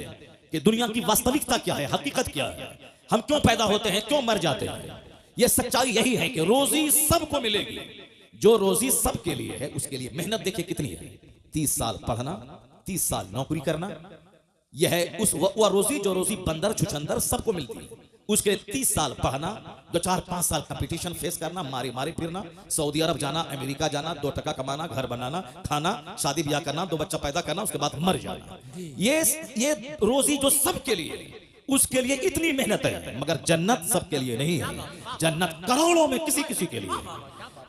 कि दुनिया की वास्तविकता क्या है, हकीकत क्या है, हम क्यों पैदा होते हैं, क्यों मर जाते हैं। यह सच्चाई यही है कि रोजी सबको मिलेगी। जो रोजी सबके लिए है उसके लिए मेहनत देखिए कितनी है। 30 साल पढ़ना, 30 साल नौकरी करना, यह है उस वह रोजी जो रोजी बंदर छुछंदर सबको मिलती है। उसके 30 साल पढ़ना, 2-4-5 साल कंपटीशन फेस करना, मारे मारे फिरना, सऊदी अरब जाना, अमेरिका जाना, 2 टका कमाना, घर बनाना, खाना, शादी ब्याह करना, 2 बच्चा पैदा करना, उसके बाद मर जाना। ये रोजी जो सबके लिए, उसके लिए इतनी मेहनत है। मगर जन्नत सबके लिए नहीं है। जन्नत करोड़ों में किसी किसी के लिए।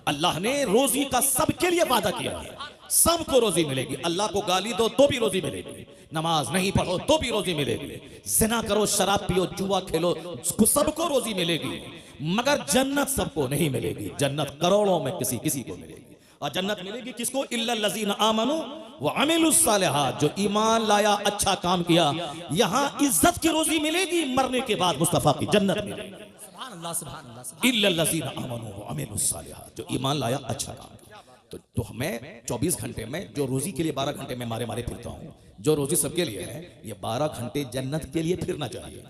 अल्लाह ने रोजी का सबके लिए वादा किया है, सबको रोजी मिलेगी। अल्लाह को गाली दो तो भी रोजी मिलेगी, नमाज नहीं पढ़ो तो भी रोजी मिलेगी, ज़िना करो, शराब पियो, जुआ खेलो, सबको रोजी मिलेगी। मगर जन्नत सबको नहीं मिलेगी। जन्नत करोड़ों में किसी किसी को मिलेगी। और जन्नत मिलेगी किसको? इल्लल लज़ीना आमनू व अमिलुस सालिहात, जो ईमान लाया, अच्छा काम किया। यहाँ इज्जत की रोजी मिलेगी, मरने के बाद मुस्तफा की जन्नत मिलेगी। इल्लल लज़ीना आमनू व अमिलुस सालिहात, जो ईमान लाया, अच्छा काम किया। तो मैं 24 घंटे में जो रोजी के लिए 12 घंटे में मारे मारे फिरता हूँ, जो रोजी सबके लिए है, ये 12 घंटे जन्नत के लिए फिरना चाहिए।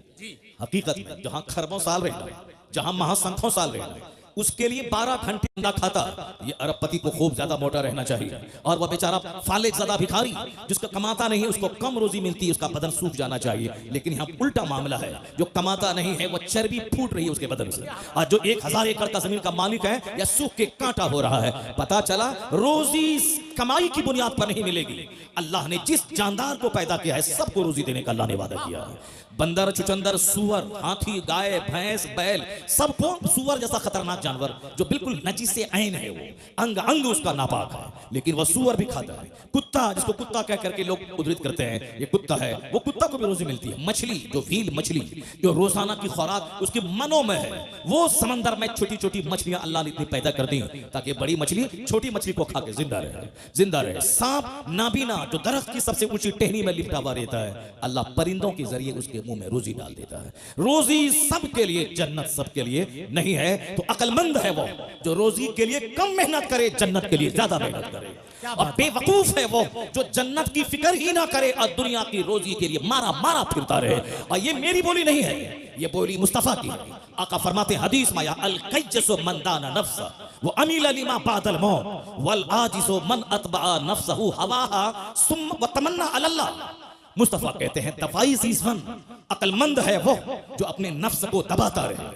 हकीकत में जहां खरबों साल रहना है, जहां महासंखों साल रहना है, उसके लिए 12 घंटे अंडा खाता। ये अरबपति को खूब ज्यादा मोटा रहना चाहिए। और वह बेचारा फालिक ज़दा भिखारी जिसका कमाता नहीं है, उसको कम रोजी मिलती है, उसका बदन सूख जाना चाहिए। लेकिन यहाँ उल्टा मामला है, जो कमाता नहीं है वो चर्बी फूट रही है उसके बदन से। और जो 1000 एकड़ का जमीन का मालिक है, या सूख के कांटा हो रहा है। पता चला रोजी कमाई की बुनियाद पर नहीं मिलेगी। अल्लाह ने जिस जानदार को पैदा किया है, सबको रोजी देने का अल्लाह ने वादा किया है। बंदर, चुचंदर, सुअर, हाथी, गाय, भैंस, बैल, सबको, सुअर जैसा खतरनाक जानवर जो बिल्कुल नजीसे ऐन है, वो अंग अंग उसका नापाक है, लेकिन वह सुअर भी खाता है। कुत्ता, जिसको कुत्ता कह करके लोग उद्धृत करते हैं, ये कुत्ता है, वो कुत्ता को भी रोजी मिलती है। मछली, जो व्हील मछली, जो रोजाना की खुराक उसके मनों में है, वो समंदर में छोटी छोटी मछलियां अल्लाह ने इतनी पैदा कर दी ताकि बड़ी मछली छोटी मछली को खा के जिंदा रहे। सांप नाबीना, जो दरख्त की सबसे ऊंची टहनी में लिपटा हुआ रहता है, अल्लाह परिंदों के जरिए उसके मुंह में रोजी डाल देता है। रोजी सबके लिए, जन्नत सबके लिए नहीं है। तो अक्लमंद है वो जो रोजी के लिए कम मेहनत करे, जन्नत के लिए ज्यादा मेहनत करे। और बेवकूफ है वो जो जन्नत की फिक्र ही ना करे और दुनिया की रोजी के लिए मारा मारा फिरता रहे। और ये मेरी बोली नहीं है, ये बोली मुस्तफा की है। आका फरमाते हदीस में, अल कैजसु मन दाना नफ्सा व अमील लिमा बादल मौत वल आजिजु मन अतबा नफ्सहु हवाहा सुम्मा व तमन्ना अल्लाह। मुस्तफा कहते हैं तफाई सीज़वन, अक्लमंद है वो जो अपने नफ्स को दबाता रहे,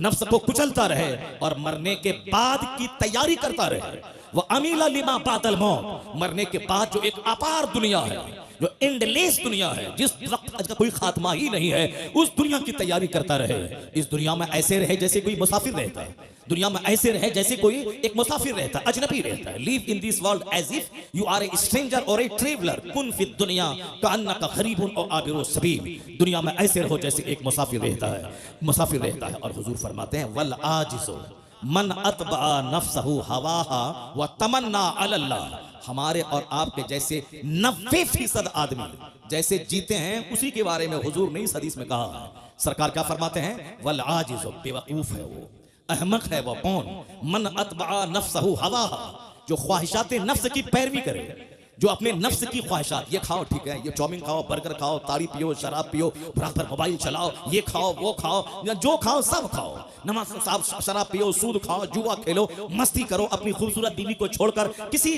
नफ्स को कुचलता रहे और मरने के बाद की तैयारी करता रहे। वो अमीला लिमा बादल मौत, मरने के बाद जो एक अपार दुनिया है, जो एंडलेस दुनिया है, जिस वक्त का कोई खात्मा ही नहीं है, उस दुनिया की तैयारी करता रहे। इस दुनिया में ऐसे रहे जैसे कोई मुसाफिर रहता है, दुनिया में ऐसे रहे जैसे कोई एक मुसाफिर रहता है, अजनबी रहता है। Live in this world as if you are a stranger और ए ट्रेवलर। कुन फिद दुनिया कान्नका गरीबुन और आबिरु सबील। दुनिया में ऐसे रहो जैसे एक मुसाफिर रहता है। और हुजूर फरमाते हैं वल आजिज़ु मन अतबा नफ्सहु हवाहा व तमन्ना अल्लाह। हमारे और आपके जैसे 90% आदमी जैसे जीते हैं, उसी के बारे में हुजूर ने इस हदीस में कहा। सरकार क्या फरमाते हैं? वल आजिज़ु, बेवकूफ है वो, अहमक है वो। कौन? मन अतबा नफ्सहु हवाहा, जो ख्वाहिशात नफ्स की पैरवी करे, जो अपने नफ्स की ख्वाहिशात, ये खाओ ठीक है, ये चाउमीन खाओ, बर्गर खाओ, ताड़ी पियो, शराब पियो, बराबर मोबाइल चलाओ, ये खाओ वो खाओ, या जो खाओ सब खाओ, नमाज साहब शराब पियो, सूद खाओ, जुआ खेलो, मस्ती करो, अपनी खूबसूरत बीवी को छोड़कर किसी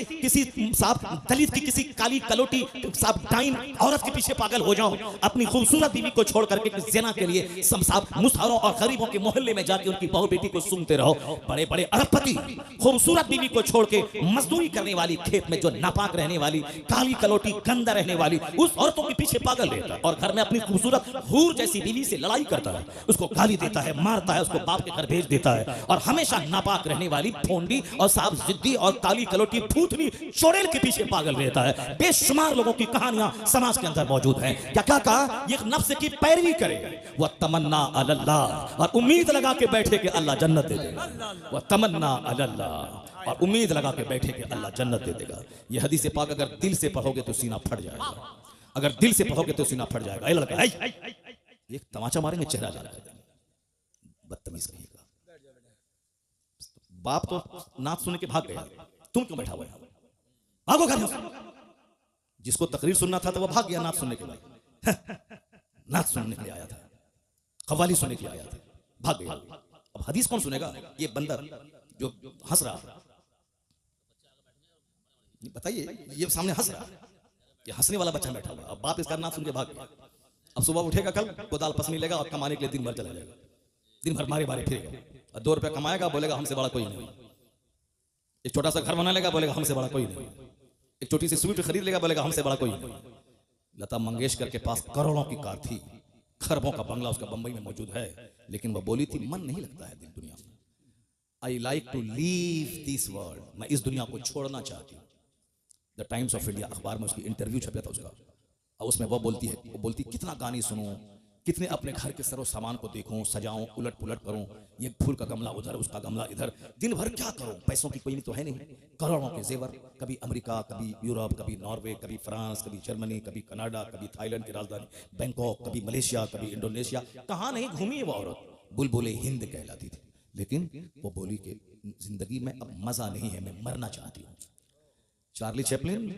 साहब दलित की किसी काली कलोटी साहब डाइन औरत के पीछे पागल हो जाओ, अपनी खूबसूरत बीवी को छोड़ करके ज़िना के लिए साहब मुसहरों और गरीबों के मोहल्ले में जाके उनकी बहू बेटी को सूंघते रहो। बड़े बड़े अरबपति खूबसूरत बीवी को छोड़ के मजदूरी करने वाली, खेत में जो नापाक रहने वाली, काली कलोटी गंदा रहने वाली उस औरतों के पीछे पागल रहता है और घर में अपनी खूबसूरत हूर जैसी बीवी से लड़ाई करता है, उसको गाली देता है, मारता है, उसको बाप के घर भेज देता है, और हमेशा नापाक रहने वाली फोंडी और साहब जिद्दी और काली कलोटी भूतनी चोड़ेल के पीछे पागल रहता है। बेशुमार लोगों की कहानियां समाज के अंदर मौजूद हैं। क्या क्या कहा? ये नफ्स की पैरवी करे, वह तमन्ना अल्लाह, और उम्मीद लगा के बैठे कि अल्लाह जन्नत दे देगा, वह तमन्ना अल्लाह, और उम्मीद लगा के बैठे कि अल्लाह जन्नत दे देगा। ये हदीस पाक अगर दिल से पढ़ोगे तो सीना फट जाएगा, अगर दिल से पढ़ोगे तो सीना फट जाएगा। लड़का एक तमाचा मारेंगे, चेहरा ला जाएगा, बदतमीज कहेगा। बाप तो नात सुन के भाग गया, तुम क्यों बैठा हुआ है? भागो घर से। जिसको तकरीर सुनना था तो वह भाग गया नात सुनने के बाद। नात सुनने के लिए आया था, कव्वाली सुनने के लिए आया था, भाग गया। अब हदीस कौन सुनेगा? ये बंदर जो हंस रहा, बताइए, ये सामने हंस रहा, ये हंसने वाला बच्चा बैठा हुआ। अब बाप इसका नात सुन के भाग गया। अब सुबह उठेगा, कल कोदाल पसनी लेगा और कमाने के लिए दिन भर चला जाएगा, दिन भर मारे मारे फिरेगा, और 2 रुपया कमाएगा, बोलेगा हमसे बड़ा कोई नहीं। एक छोटा सा घर बना लेगा, बोलेगा हमसे बड़ा कोई नहीं। एक छोटी सी स्वीट खरीद लेगा, बोलेगा हमसे बड़ा कोई नहीं। लता मंगेशकर के पास करोड़ों की कार थी, खरबों का बंगला उसका बंबई में मौजूद है, लेकिन वह बोली थी मन नहीं लगता है दिन दुनिया में। I like to leave this world, मैं इस दुनिया को छोड़ना चाहती हूँ। द टाइम्स ऑफ इंडिया अखबार में उसकी इंटरव्यू छपा था उसका, और उसमें वो बोलती कितना गाने सुनूं, कितने अपने घर के सरो सामान को देखूं, सजाऊं, उलट पुलट करूं, ये फूल का गमला उधर, उसका गमला इधर, दिन भर क्या करूं, पैसों की कोई तो है नहीं, करोड़ों के जेवर, कभी अमेरिका, कभी यूरोप, कभी नॉर्वे, कभी फ्रांस, कभी जर्मनी, कभी कनाडा, कभी थाईलैंड की राजधानी बैंकॉक, कभी मलेशिया, कभी इंडोनेशिया, कहाँ नहीं घूमी है वो औरत। बुलबुले हिंद कहलाती थी, लेकिन वो बोली कि जिंदगी में अब मजा नहीं है, मैं मरना चाहती हूँ। चार्ली चैपलिन,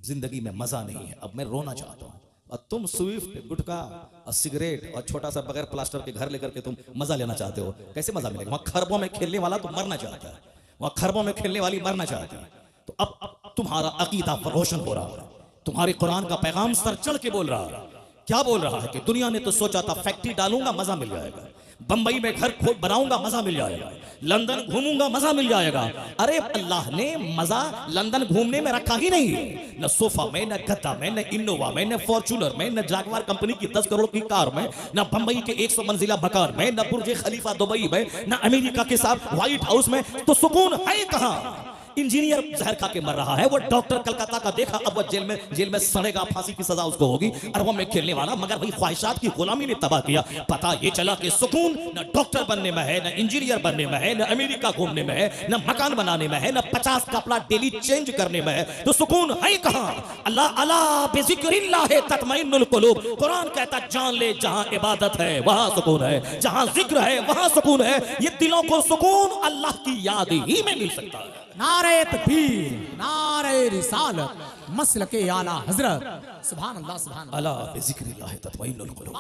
जिंदगी में मजा नहीं है, अब मैं रोना चाहता हूँ। और तुम स्विफ्ट, गुटखा और सिगरेट और छोटा सा बगैर प्लास्टर के घर लेकर के तुम मजा लेना चाहते हो, कैसे मजा मिलेगा? वहां खरबों में खेलने वाला तो मरना चाहता है, वहां खरबों में खेलने वाली मरना चाहती है। तो अब तुम्हारा अकीदा रोशन हो रहा है, तुम्हारे कुरान का पैगाम सर चढ़ के बोल रहा है। क्या बोल रहा है कि दुनिया ने तो सोचा था फैक्ट्री डालूंगा मजा मिल जाएगा, बंबई में घर खोद बनाऊंगा मजा मिल जाएगा, लंदन घूमूंगा मजा मिल जाएगा। अरे अल्लाह ने मजा लंदन घूमने में रखा ही नहीं है, न सोफा में, न गद्दा में, न इनोवा में, न फॉर्च्यूनर में, न जागवार कंपनी की 10 करोड़ की कार में, न बंबई के 100 मंजिला मकान में, न बुर्ज खलीफा दुबई में, न अमेरिका के साथ व्हाइट हाउस में। तो सुकून है कहां? इंजीनियर जहर खा के मर रहा है, वो डॉक्टर कलकत्ता का देखा, अब वो जेल में सड़ेगा, फांसी की सजा उसको होगी। अरबों में खेलने वाला, मगर वही ख्वाहिशात की गुलामी ने तबाह किया। पता ये चला कि सुकून न डॉक्टर बनने में है, न इंजीनियर बनने में है, न अमेरिका घूमने में है, न मकान बनाने में है, न 50 कपड़ा डेली चेंज करने में है। तो सुकून है कहां? अल्लाह अला बिज़िक्रिल्लाह तत्मइन्नुल कुलूब। कुरान कहता जान ले जहां इबादत है वहां सुकून है, जहां जिक्र है वहां सुकून है। ये दिलों को सुकून अल्लाह की याद ही में मिल सकता है। नारे तकबीर, नारे रिसालत, मसलके आला हजरत, सुभान अल्लाह, सुभान अला बिज़िक्रिल्लाह तत्मइन्नुल कुलूब।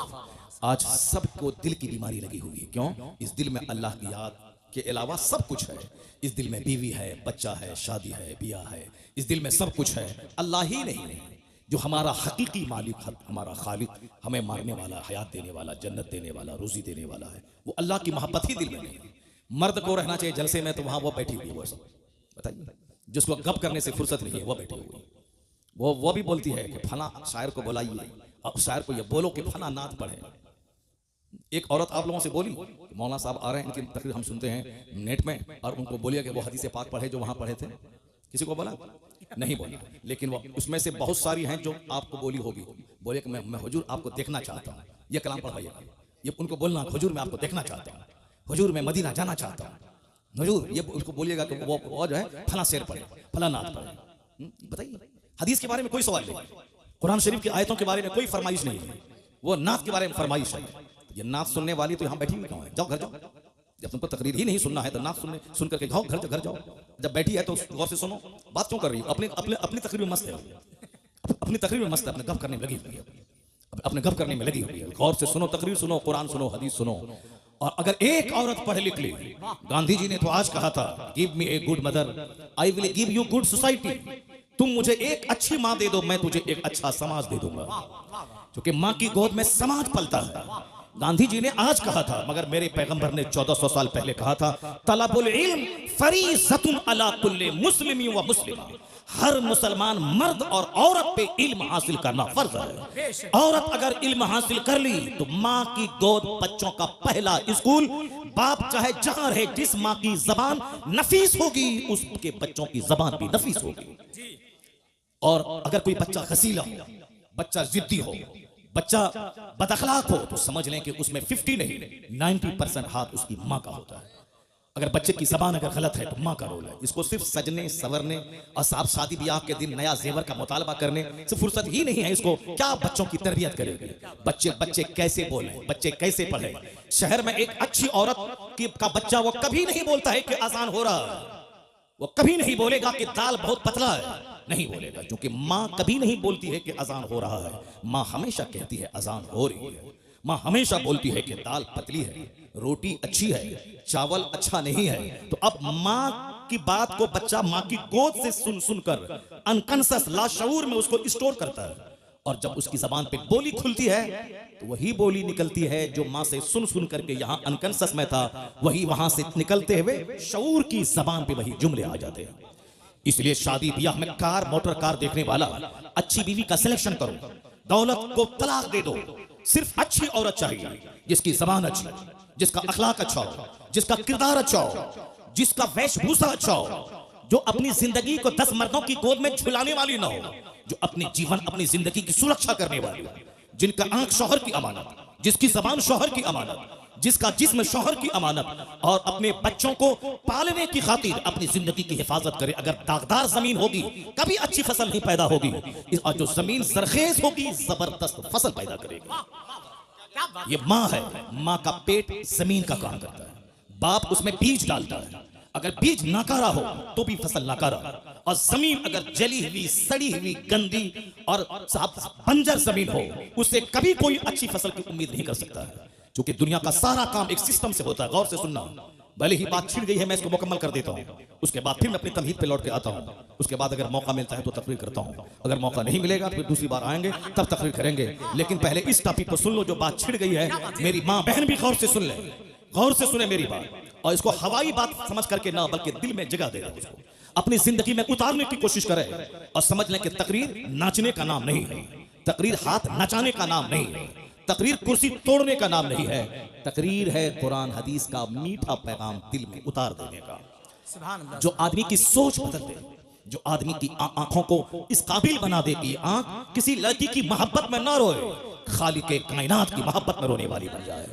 आज सबको दिल की बीमारी लगी हुई है। क्यों? इस दिल में अल्लाह की याद के अलावा सब कुछ है। इस दिल में बीवी है, बच्चा है, शादी है, बियाह है, इस दिल में सब कुछ है। अल्लाह ही नहीं है जो हमारा हकीकी मालिक, हमारा खालिक, हमें मारने वाला, हयात देने वाला, जन्नत देने वाला, रोजी देने वाला है। वो अल्लाह की मोहब्बत ही दिल में नहीं है। मर्द को रहना चाहिए जलसे में, तो वहां वो बैठी हुई है, वो सब बताइए, जिसको गप करने से फुर्सत नहीं है वो बैठी हुई। वो भी बोलती है कि फला शायर को बुलाइए, और शायर को ये बोलो कि फला नात पढ़े। एक औरत आप लोगों से बोली, मौलाना साहब आ रहे हैं, इनकी तकरीर हम सुनते हैं नेट में, और उनको बोलिए कि वो हदीस पाक पढ़े जो वहां पढ़े थे। किसी को बोला? नहीं बोला, लेकिन वो उसमें से बहुत सारी हैं जो आपको बोली होगी। बोले कि मैं हुजूर आपको देखना चाहता हूँ, ये कलाम पढ़वाइए। ये उनको बोलना, हुजूर मैं आपको देखना चाहता हूँ, हुजूर मैं मदीना जाना चाहता हूँ, हुजूर। ये उसको बोलिएगा कि वो जो है फला शेर पढ़े, फला नात पढ़े। बताइए, हदीस के बारे में कोई सवाल नहीं, कुरान शरीफ की आयतों के बारे में कोई फरमाइश नहीं है, वो नात के बारे में फरमाइश है। ये नात सुनने वाली तो यहाँ बैठी हुई कहाँ है? जाओ घर जाओ, जब तुमको तकरीर ही नहीं सुनना है तो नात सुन करके घर जाओ। जब बैठी है तो गौर से सुनो, बात क्यों कर रही हो? अपने अपने अपनी तकरीर में मस्त है, अपनी तकरीर में मस्त है, अपने गप करने में लगी हुई है, अपने गप करने में लगी हुई है। गौर से सुनो, तकरीर सुनो, कुरान सुनो, हदीस सुनो। और अगर एक औरत पढ़ लिख ली, गांधी जी ने तो आज कहा था, give me a good mother, I will give you good society. तुम मुझे एक अच्छी माँ दे दो, मैं तुझे एक अच्छा समाज दे दूंगा। क्योंकि माँ की गोद में समाज पलता है। गांधी जी ने आज कहा था, मगर मेरे पैगंबर ने 1400 साल पहले कहा था, तलबुल इल्म फरीज़तुन अला कुल्ली मुस्लिमी व मुस्लिमा। हर मुसलमान मर्द और औरत पे इल्म हासिल करना फर्ज है। औरत अगर इल्म हासिल कर ली तो माँ की गोद बच्चों का पहला स्कूल। बाप चाहे जहां रहे, जिस माँ की जबान नफीस होगी उसके बच्चों की जबान भी नफीस होगी। और अगर कोई बच्चा हसीला हो, बच्चा जिद्दी हो, बच्चा बदअखलाक हो, तो समझ लें कि उसमें 50 नहीं 90% हाथ उसकी माँ का होता है। अगर बच्चे की जबान अगर गलत है तो माँ का रोल है। इसको सिर्फ सजने सवरने और साहब शादी ब्याह के दिन नया जेवर का मुतालबा करने से फुर्सत ही नहीं है। इसको क्या बच्चों की तरबियत करेगी? बच्चे कैसे बोले, बच्चे कैसे पढ़े। शहर में एक अच्छी औरत का बच्चा वो कभी नहीं बोलता है कि अजान हो रहा है, वो कभी नहीं बोलेगा कि दाल बहुत पतला है, नहीं बोलेगा, क्योंकि माँ कभी नहीं बोलती है कि अजान हो रहा है। माँ हमेशा कहती है अजान हो रही है। माँ हमेशा बोलती है कि दाल पतली है, रोटी अच्छी है, चावल अच्छा नहीं है। तो अब माँ की बात को बच्चा माँ की गोद से सुन सुनकर अनकॉन्शियस लाशऊर में उसको स्टोर करता है। और जब उसकी जबान पे बोली खुलती है तो वही बोली निकलती है जो माँ से सुन सुन करके यहाँ अनकॉन्शियस में था, वही वहां से निकलते हुए शऊर की जबान पे वही जुमले आ जाते हैं। इसलिए शादी ब्याह में कार मोटर कार देखने वाला अच्छी बीवी का सिलेक्शन करो, दौलत को तलाक दे दो। सिर्फ अच्छी औरत चाहिए, जिसकी जबान अच्छी, जिसका अखलाक अच्छा हो, जिसका किरदार अच्छा हो, जिसका वेशभूषा अच्छा हो, जो अपनी जिंदगी को 10 मर्दों की गोद में झुलाने वाली ना हो, जो अपनी जीवन अपनी जिंदगी की सुरक्षा करने वाली हो, जिनका आंख शौहर की अमानत, जिसकी जबान शौहर की अमानत, जिसका जिस्म शौहर की अमानत, और अपने बच्चों को पालने की खातिर अपनी जिंदगी की हिफाजत करे। अगर दागदार जमीन होगी कभी अच्छी फसल नहीं पैदा होगी, और जो जमीन सरखेज होगी जबरदस्त फसल पैदा करेगी। ये माँ है, माँ का पेट जमीन का काम करता है, बाप उसमें बीज डालता है। अगर बीज नाकारा हो तो भी फसल नाकारा, और जमीन अगर जली हुई सड़ी हुई गंदी और बंजर जमीन हो, उससे कभी कोई अच्छी फसल की उम्मीद नहीं कर सकता है। क्योंकि दुनिया का सारा काम एक सिस्टम से होता है। गौर से सुनना, भले ही बात छिड़ गई है, मैं इसको मुकम्मल कर देता हूँ, उसके बाद फिर मैं अपनी तमहीद पे लौट के आता हूँ। उसके बाद अगर मौका मिलता है तो तकरीर करता हूँ, अगर मौका नहीं मिलेगा तो फिर दूसरी बार आएंगे तब तकरीर करेंगे। लेकिन पहले इस टॉपिक को सुन लो, जो बात छिड़ गई है। मेरी माँ बहन भी गौर से सुन ले, गौर से सुने मेरी बात, और इसको हवाई बात समझ करके ना बल्कि दिल में जगह दे, उसको अपनी जिंदगी में उतारने की कोशिश करें। और समझ लें कि तकरीर नाचने का नाम नहीं है, तकरीर हाथ नचाने का नाम नहीं है, तकरीर कुर्सी तोड़ने का नाम नहीं है। तकरीर है कुरान हदीस का मीठा पैगाम दिल में उतार देने का, जो आदमी की सोच बदल दे, जो आदमी की आंखों को इस काबिल बना दे कि आंख किसी लड़की की मोहब्बत में ना रोए, खालिक कायनात की मोहब्बत में रोने वाली बन जाए।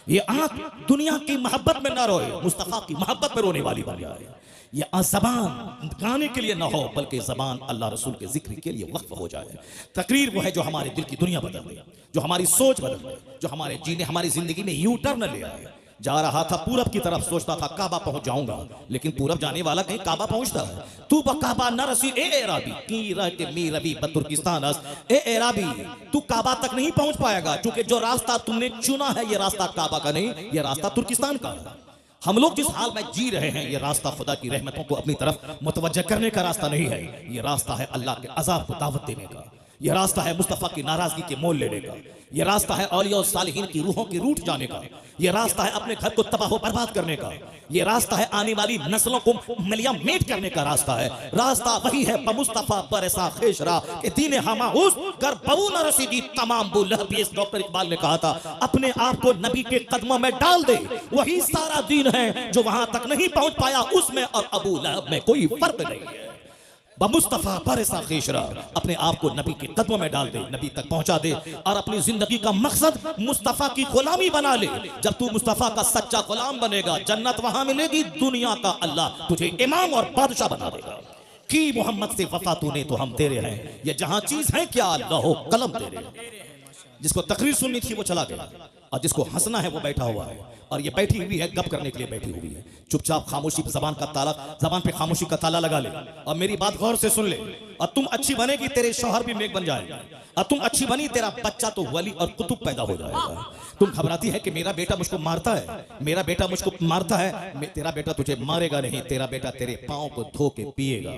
ये आंख दुनिया की मोहब्बत में ना रोए, मुस्तफा की मोहब्बत में रोने वाली बन जाए। ये जबान गाने के लिए ना हो, बल्कि जबान अल्लाह रसूल के जिक्र के लिए वक्फ हो जाए। तकरीर वो है जो हमारे दिल की दुनिया बदल दे, जो हमारी सोच बदल दे, जो हमारे जीने हमारी जिंदगी में यू टर्न ले आए। जा रहा था पूरब की तरफ, सोचता था काबा पहुंच जाऊंगा, लेकिन पूरब जाने वाला कहीं काबा पहुंचता है। तू बकाबा न रसी ए एराबी की रह के मी रबी बतुर्किस्तान अस ए एराबी, तू काबा तक नहीं पहुंच पाएगा, क्योंकि जो रास्ता तुमने चुना है ये रास्ता काबा का नहीं, ये रास्ता तुर्किस्तान का है। हम लोग जिस हाल में जी रहे हैं, ये रास्ता खुदा की रहमतों को अपनी तरफ मुतवज्जह करने का रास्ता नहीं है, ये रास्ता है अल्लाह के अजाब को दावत देने का, ये रास्ता है मुस्तफा की नाराजगी के मोल लेने का, ये रास्ता है औलिया और सालिहीन की रूहों की रूठ जाने का, ये रास्ता है अपने घर को तबाह बर्बाद करने का, ये रास्ता है आने वाली नस्लों को मिलिया मेट करने का रास्ता है। रास्ता वही है मुस्तफा बरसा खेशरा के दीन हमाउस कर बबू न रसीदी तमाम बुलह। इस डॉक्टर इकबाल ने कहा था, अपने आप को नबी के कदमों में डाल दे, वही सारा दीन है, जो वहां तक नहीं पहुंच पाया उसमें और अबू लहब में कोई फर्क नहीं है। मुस्तफा बरसा खेशरा, अपने आप को नबी के कदमों में डाल दे, नबी तक पहुंचा दे, और अपनी जिंदगी का मकसद मुस्तफा की गुलामी बना ले। जब तू मुस्तफा का सच्चा गुलाम बनेगा, जन्नत वहां मिलेगी, दुनिया का अल्लाह तुझे इमाम और बादशाह बना देगा। कि मोहम्मद से वफा तूने तो हम तेरे हैं, ये जहां चीज है क्या अल्लाह कलम तेरे। जिसको तकरीर सुननी थी वो चला गया, और जिसको हंसना है वो बैठा हुआ है, और ये बैठी हुई है गप करने के लिए बैठी हुई है। चुपचाप खामोशी जबान पे खामोशी का ताला लगा ले और मेरी बात गौर से सुन ले। और तुम अच्छी बनेगी तेरे शौहर भी नेक बन जाएगा, और तुम अच्छी बनी तेरा बच्चा तो वली और कुतुब पैदा हो जाएगा। तुम घबराती है कि मेरा बेटा मुझको मारता है, मेरा बेटा मुझको मारता है। तेरा बेटा तुझे मारेगा नहीं, तेरा बेटा तेरे पाँव को धो के पिएगा।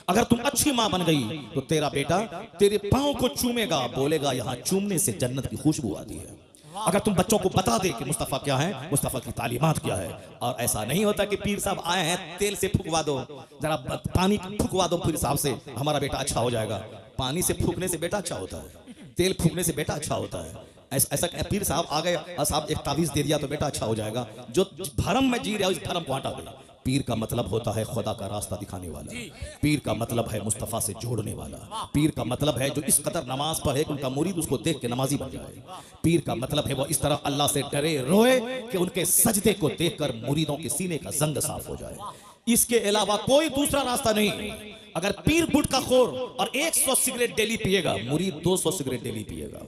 अगर तुम अच्छी माँ बन गई तो तेरा बेटा तेरे पाँव को चूमेगा, बोलेगा यहाँ चूमने से जन्नत की खुशबू आती है। अगर तुम बच्चों को बता दे कि मुस्तफ़ा क्या है, मुस्तफ़ा की तालीमात क्या है। और ऐसा नहीं होता कि पीर साहब आए हैं तेल से फुकवा दो, जरा पानी फुकवा दो पीर साहब से, हमारा बेटा अच्छा हो जाएगा। पानी से फूकने से बेटा अच्छा होता है, तेल फूकने से बेटा अच्छा होता है। ऐसा पीर साहब आ गए और साहब एक तावीज़ दे दिया तो बेटा अच्छा हो जाएगा। जो भरम में जी रहा है उस भरम को हटा दे। पीर का मतलब होता है खुदा का रास्ता दिखाने वाला, पीर का मतलब है मुस्तफ़ा से जोड़ने वाला, पीर का मतलब है जो इस कदर नमाज पढ़े कि उनका मुरीद उसको देख के नमाजी बन जाए। पीर का मतलब है वो इस तरह अल्लाह से डरे रोए कि उनके सजदे को देखकर मुरीदों के सीने का जंग साफ हो जाए। इसके अलावा कोई दूसरा रास्ता नहीं। अगर पीर गुटखा खोर और 100 सिगरेट डेली पिएगा, मुरीद 200 सिगरेट डेली पिएगा।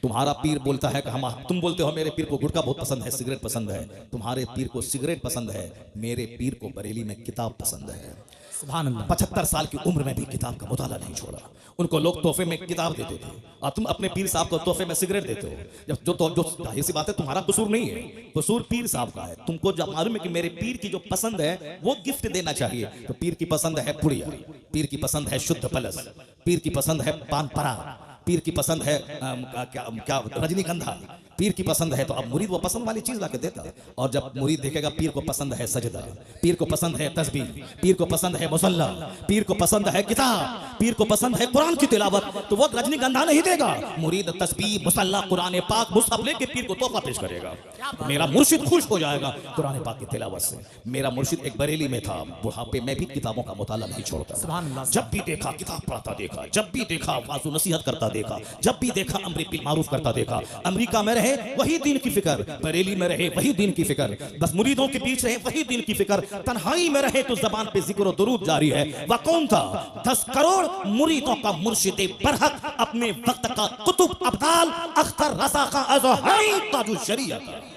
तुम्हारा पीर बोलता है कि तुम बोलते हो मेरे पीर को गुटखा बहुत पसंद है, सिगरेट पसंद है। तुम्हारे पीर को सिगरेट पसंद है, मेरे पीर को बरेली में किताब पसंद है। सुभान अल्लाह। 75 साल की उम्र में भी किताब का मुताला नहीं छोड़ा। उनको लोग तोहफे में किताब देते थे और तुम अपने पीर साहब को तोहफे में सिगरेट देते हो। जो जाहिर सी बात है तुम्हारा कसूर नहीं है, कसूर पीर साहब का है। तुमको जब मालूम है कि मेरे पीर की जो पसंद है वो गिफ्ट देना चाहिए, तो पीर की पसंद है पुड़िया, पीर की पसंद है शुद्ध पलस, पीर की पसंद है पान परा, पीर की पसंद है क्या रजनीगंधा, पीर की पसंद है। तो अब मुरीद वो पसंद वाली चीज लाके देता। और जब मुरीद देखेगा पीर को पसंद है सजदा, पीर को पसंद है तस्बीह, पीर को पसंद है मुसल्ला, पीर को पसंद है किताब, पीर को पसंद है कुरान की तिलावत, तो वो रजनीगंधा नहीं देगा। मुरीद तस्बीह, मुसल्ला, कुरान पाक, मुसहफ लेके पीर को तोहफा पेश करेगा। मेरा मुर्शिद खुश हो जाएगा कुरान पाक की तिलावत से। मेरा मुर्शिद एक बरेली में था, बुढ़ापे में भी किताबों का मुताला नहीं छोड़ता। जब भी देखा किताब पढ़ता देखा, जब भी देखा वाज़ो नसीहत करता देखा, जब भी देखा अम्र बिल मारूफ करता देखा। अमेरिका में रहे वही दीन की फिक्र, बरेली में रहे वही दीन की फिक्र, बस मुरीदों के बीच रहे वही दीन की फिक्र, तन्हाई में रहे तो जबान पे जिक्र और दुरूद जारी है। वह कौन था? 10 करोड़ मुरीदों का मुर्शिद बरहक, अपने वक्त का कुतुब अब्दाल, अख्तर रज़ा का अज़हरी ताजुल शरीयत।